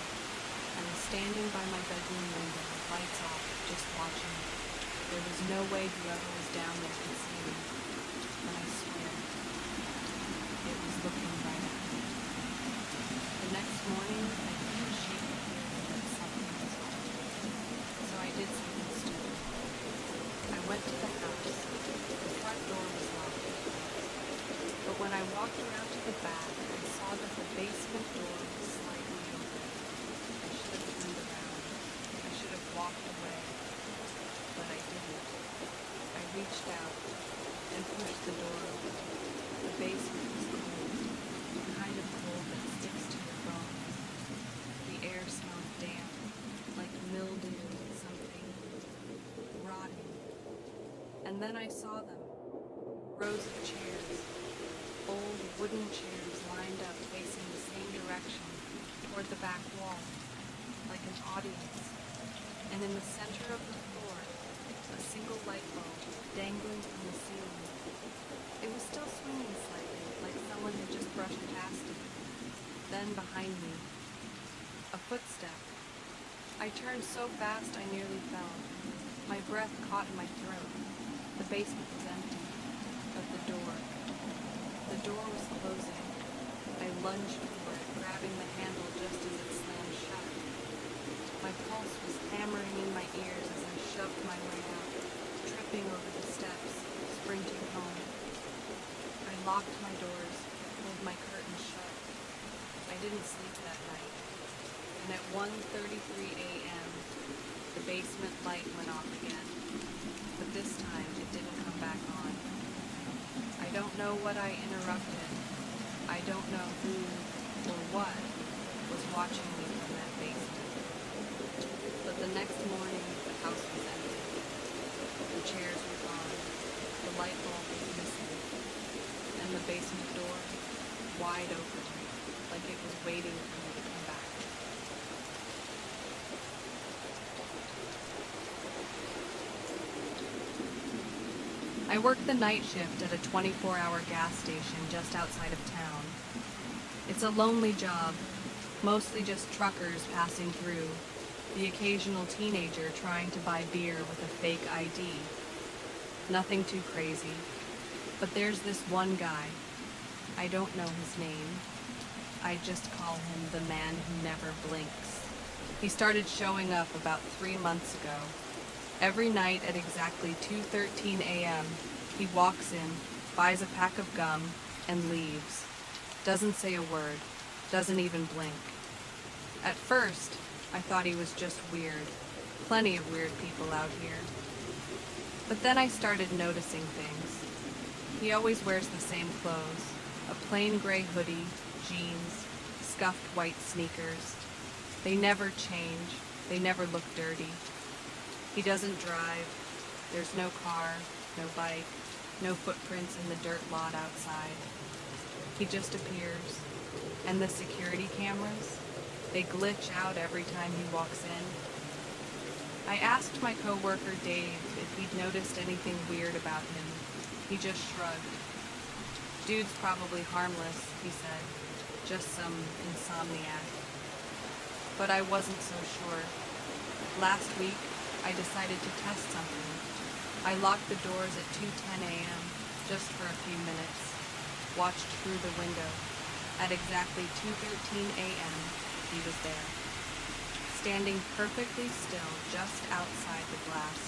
I was standing by my bedroom window, lights off, just watching it. There was no way whoever was down there could see me, but I swear, it was looking right at me. The next morning, I couldn't shake the feeling that something was off, so I did something stupid. I went to the house. The front door was locked, but when I walked around to the back, I saw that the basement door was slightly open. I should have turned around. I should have walked away, but I didn't. I reached out and pushed the door open. The basement was cold, the kind of cold that sticks to your bones. The air smelled damp, like mildew, something rotting. And then I saw them. Rows of chairs, old wooden chairs lined up facing the same direction, toward the back wall, like an audience. And in the center of the floor, a single light bulb dangling from the ceiling. It was still swinging slightly, like someone had just brushed past it. Then behind me, A footstep. I turned so fast I nearly fell. My breath caught in my throat. The basement was empty, but the door was closing. I lunged for it, grabbing the handle just as it slammed shut. My pulse was hammering in my ears as I shoved my way out, tripping over the steps, sprinting home. I locked my doors, pulled my curtains shut. I didn't sleep that night, and at 1:33 a.m., the basement light went off again, but this time it didn't come back on. I don't know what I interrupted. I don't know who or what was watching me from that basement. But the next morning, the house was empty. The chairs were gone. The light bulb was missing. And the basement door wide open, like it was waiting for me to come back. I worked the night shift at a 24-hour gas station just outside of town. It's a lonely job, mostly just truckers passing through, the occasional teenager trying to buy beer with a fake ID. Nothing too crazy, but there's this one guy. I don't know his name. I just call him the man who never blinks. He started showing up about 3 months ago. Every night at exactly 2:13 a.m., he walks in, buys a pack of gum, and leaves. Doesn't say a word, doesn't even blink. At first, I thought he was just weird. Plenty of weird people out here. But then I started noticing things. He always wears the same clothes, a plain gray hoodie, jeans, scuffed white sneakers. They never change, they never look dirty. He doesn't drive. There's no car, no bike, no footprints in the dirt lot outside. He just appears. And the security cameras, they glitch out every time he walks in. I asked my coworker Dave if he'd noticed anything weird about him. He just shrugged. Dude's probably harmless, he said. Just some insomniac. But I wasn't so sure. Last week, I decided to test something. I locked the doors at 2:10 a.m. just for a few minutes. Watched through the window. At exactly 2:13 a.m., he was there. Standing perfectly still just outside the glass.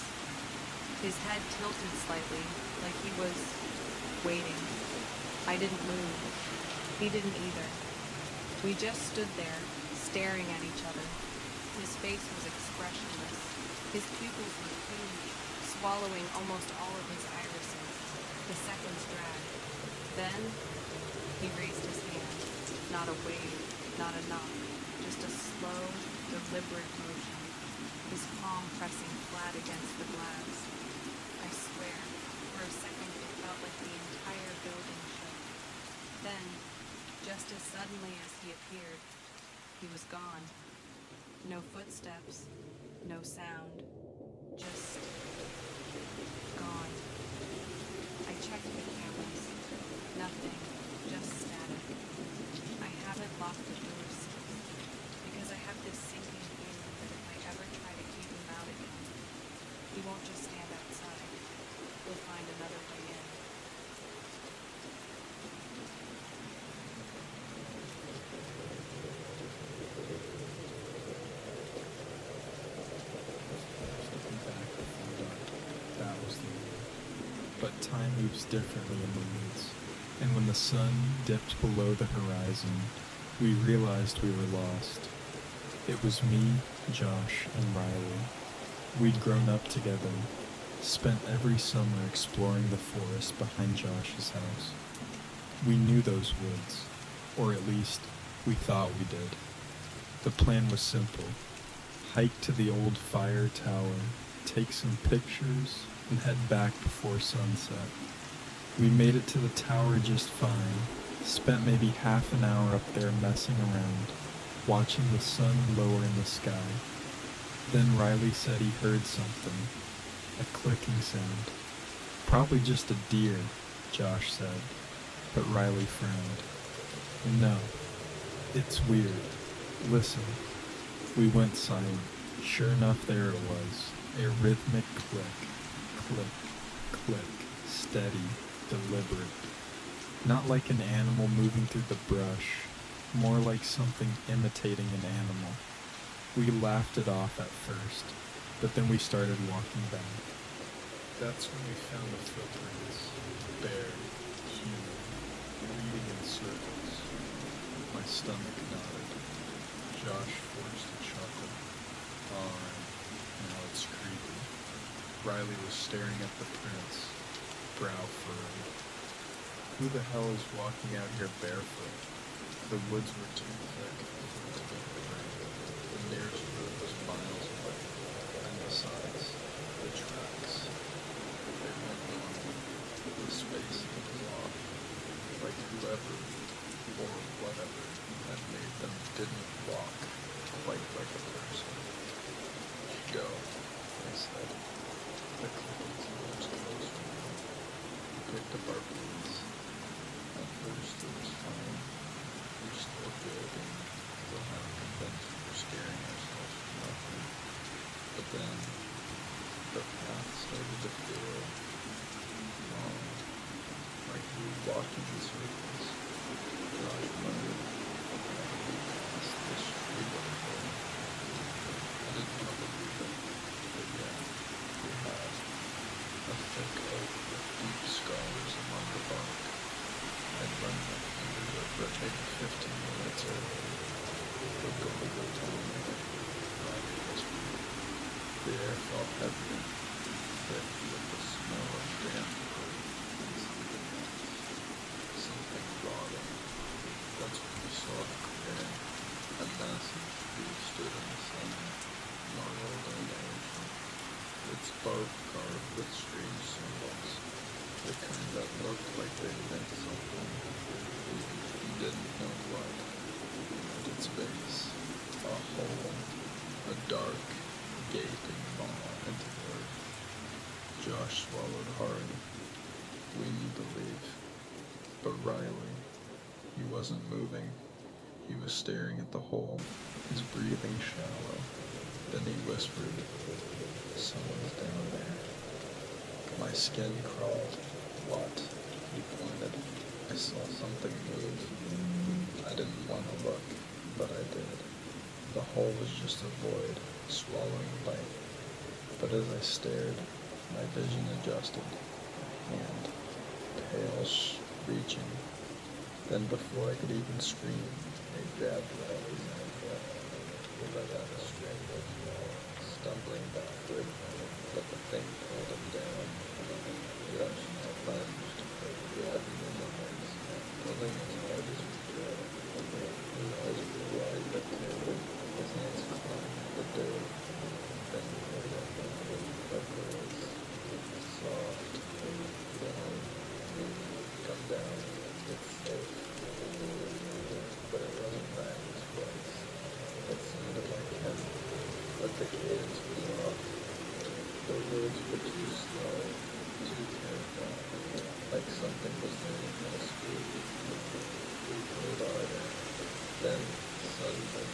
His head tilted slightly, like he was waiting. I didn't move. He didn't either. We just stood there, staring at each other. His face was expressionless. His pupils were huge, swallowing almost all of his irises. The seconds dragged. Then, he raised his hand. Not a wave, not a knock, just a slow, deliberate motion. His palm pressing flat against the glass. I swear, for a second it felt like the entire building shook. Then, just as suddenly as he appeared, he was gone. No footsteps, no sound, just gone. I checked the cameras. Nothing, just static. I haven't locked the doors because I have this sinking feeling that if I ever try to keep him out again, he won't just stand outside. We'll find another way in. That was the year. But time moves differently in the woods, and when the sun dipped below the horizon, we realized we were lost. It was me, Josh, and Riley. We'd grown up together, spent every summer exploring the forest behind Josh's house. We knew those woods, or at least, we thought we did. The plan was simple. Hike to the old fire tower, take some pictures, and head back before sunset. We made it to the tower just fine, spent maybe half an hour up there messing around, watching the sun lower in the sky. Then Riley said he heard something, a clicking sound. Probably just a deer, Josh said, but Riley frowned. No, it's weird. Listen. We went silent. Sure enough, there it was. A rhythmic click, click, click, steady, deliberate. Not like an animal moving through the brush, more like something imitating an animal. We laughed it off at first, but then we started walking back. That's when we found the footprints, bare, human, leading in circles. My stomach knotted. Josh forced a chuckle. Alright, now it's creepy. Riley was staring at the prints, brow furrowed. Who the hell is walking out here barefoot? The woods were too thick for it to be clear. The nearest road was miles away, and besides, the tracks. They went normal. The spacing was off, like whoever, or whatever, had made them didn't walk quite like a person. Go, I said. The clickings moved closer now. We picked up our boots. At first it was fine. We were still joking, somehow convinced we were scaring ourselves for nothing. But then, the path started to feel long, like we were walking in circles. Josh muttered, we passed this street over there. I didn't want to believe it, but yeah, we had. A thick oak with deep scars along the bark. I'd run my fingers over it maybe 15 minutes earlier. We're going to go tell me. Riley whispered. The air felt heavy, thick with the smell of damp earth and something else. Something rotting. That's when we saw the clearing. A massive tree stood in the center, gnarled and ancient. Its bark carved with strange symbols. The kind that looked like they meant something, even if you didn't know what. At its base, a hole, a dark, gaping maw into the earth. Josh swallowed hard. We need to leave. But Riley, he wasn't moving. He was staring at the hole, his breathing shallow. Then he whispered, "Someone's down there." My skin crawled. What? He pointed. I saw something move. I didn't want to look, but I did. The hole was just a void, swallowing light. But as I stared, my vision adjusted. A hand, pale, reaching. Then before I could even scream, I grabbed Riley's ankle. We let out a strangled yell, stumbling backward, but the thing pulled him down. Josh and I lunged, grabbing him in legs, pulling as hard as we could. His eyes were wide but clear, his hands clawing at the dirt. Then we heard a voice, soft, down, come down, it's safe. But it wasn't Riley's voice. It sounded like him, but the cadence was off. The words were too slow, too careful, like something was learning how to speak. We pulled harder. Then, suddenly,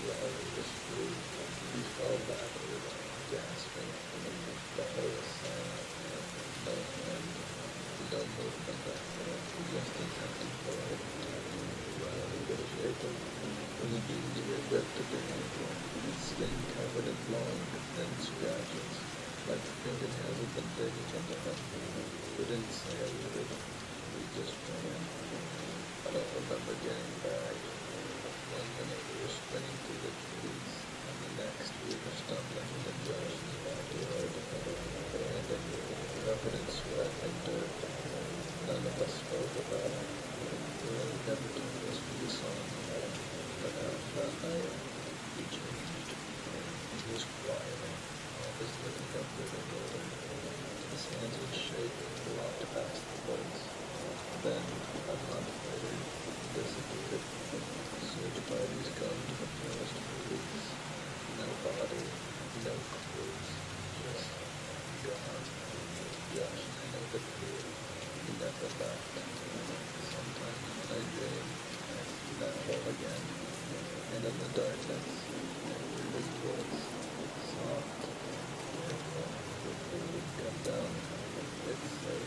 Riley was free. He fell backward, gasping. The hole was silent. No hand, no movement back there, just an empty void. Riley was shaken. His jeans were ripped at the ankle, his skin covered in long, thin scratches, like fingernails had been digging into him. We didn't say a word. We just ran. I don't remember getting back. One minute we were spinning through the trees, and the next we were stumbling into Josh's backyard, panting, covered in sweat and dirt. None of us spoke about it. Really never told us we saw him. But after that night, he changed. He was quieter, always looking up through the road. His hands would shake as he walked past the woods. Then, a month later, he disappeared. Search parties come to the forest for weeks. No body, no clues, just gone. Josh and I know the truth. He never left. Sometimes when I dream, I see that hole again. And in the darkness, I voice, soft, and then would come down and say,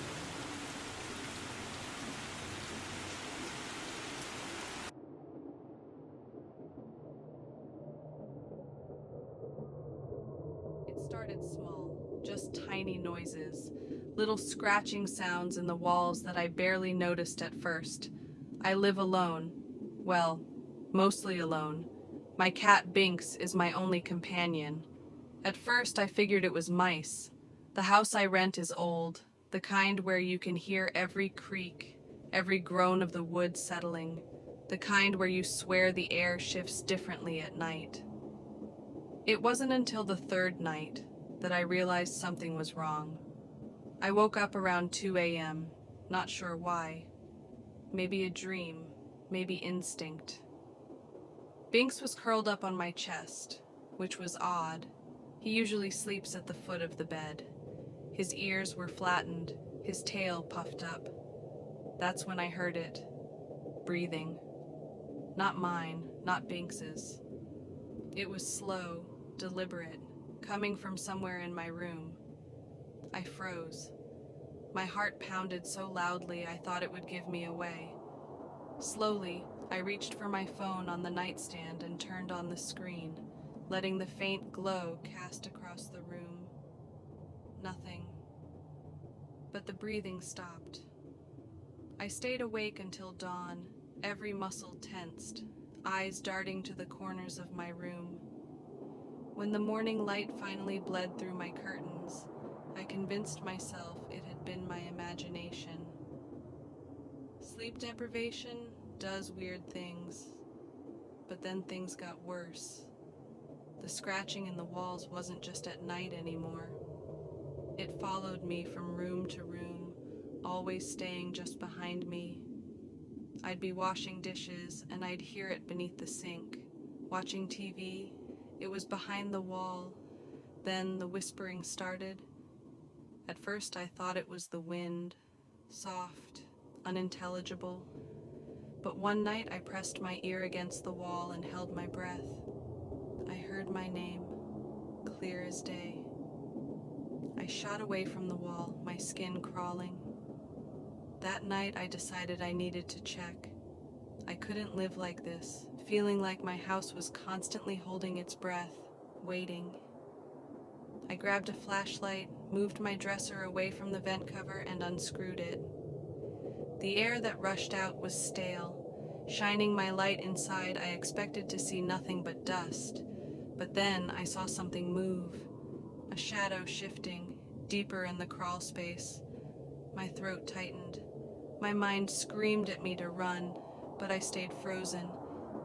It started small, just tiny noises, little scratching sounds in the walls that I barely noticed at first. I live alone. Well, mostly alone. My cat Binks is my only companion. At first, I figured it was mice. The house I rent is old, the kind where you can hear every creak, every groan of the wood settling, the kind where you swear the air shifts differently at night. It wasn't until the third night that I realized something was wrong. I woke up around 2 a.m., not sure why. Maybe a dream, maybe instinct. Binks was curled up on my chest, which was odd. He usually sleeps at the foot of the bed. His ears were flattened, his tail puffed up. That's when I heard it. Breathing. Not mine, not Binks's. It was slow, deliberate, coming from somewhere in my room. I froze. My heart pounded so loudly I thought it would give me away. Slowly, I reached for my phone on the nightstand and turned on the screen, letting the faint glow cast across the room. Nothing. But the breathing stopped. I stayed awake until dawn, every muscle tensed, eyes darting to the corners of my room. When the morning light finally bled through my curtains, I convinced myself it had been my imagination. Sleep deprivation does weird things, but then things got worse. The scratching in the walls wasn't just at night anymore. It followed me from room to room, always staying just behind me. I'd be washing dishes and I'd hear it beneath the sink. Watching TV, it was behind the wall. Then the whispering started. At first I thought it was the wind, soft, unintelligible. But one night I pressed my ear against the wall and held my breath. I heard my name, clear as day. I shot away from the wall, my skin crawling. That night I decided I needed to check. I couldn't live like this, feeling like my house was constantly holding its breath, waiting. I grabbed a flashlight, moved my dresser away from the vent cover, and unscrewed it. The air that rushed out was stale. Shining my light inside, I expected to see nothing but dust. But then I saw something move, a shadow shifting, deeper in the crawl space. My throat tightened. My mind screamed at me to run, but I stayed frozen,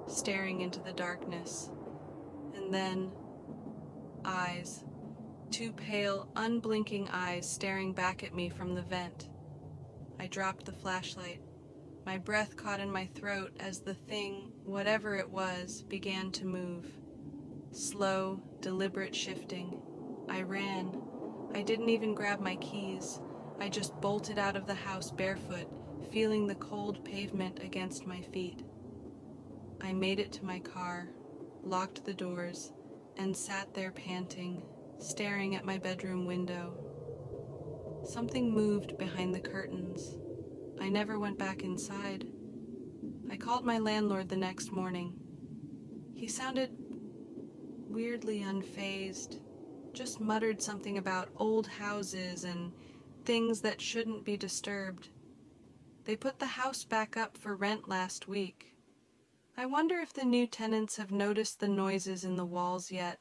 staring into the darkness. And then, eyes. Two pale, unblinking eyes staring back at me from the vent. I dropped the flashlight. My breath caught in my throat as the thing, whatever it was, began to move. Slow, deliberate shifting. I ran. I didn't even grab my keys. I just bolted out of the house barefoot, feeling the cold pavement against my feet. I made it to my car, locked the doors, and sat there panting, staring at my bedroom window. Something moved behind the curtains. I never went back inside. I called my landlord the next morning. He sounded weirdly unfazed, just muttered something about old houses and things that shouldn't be disturbed. They put the house back up for rent last week. I wonder if the new tenants have noticed the noises in the walls yet.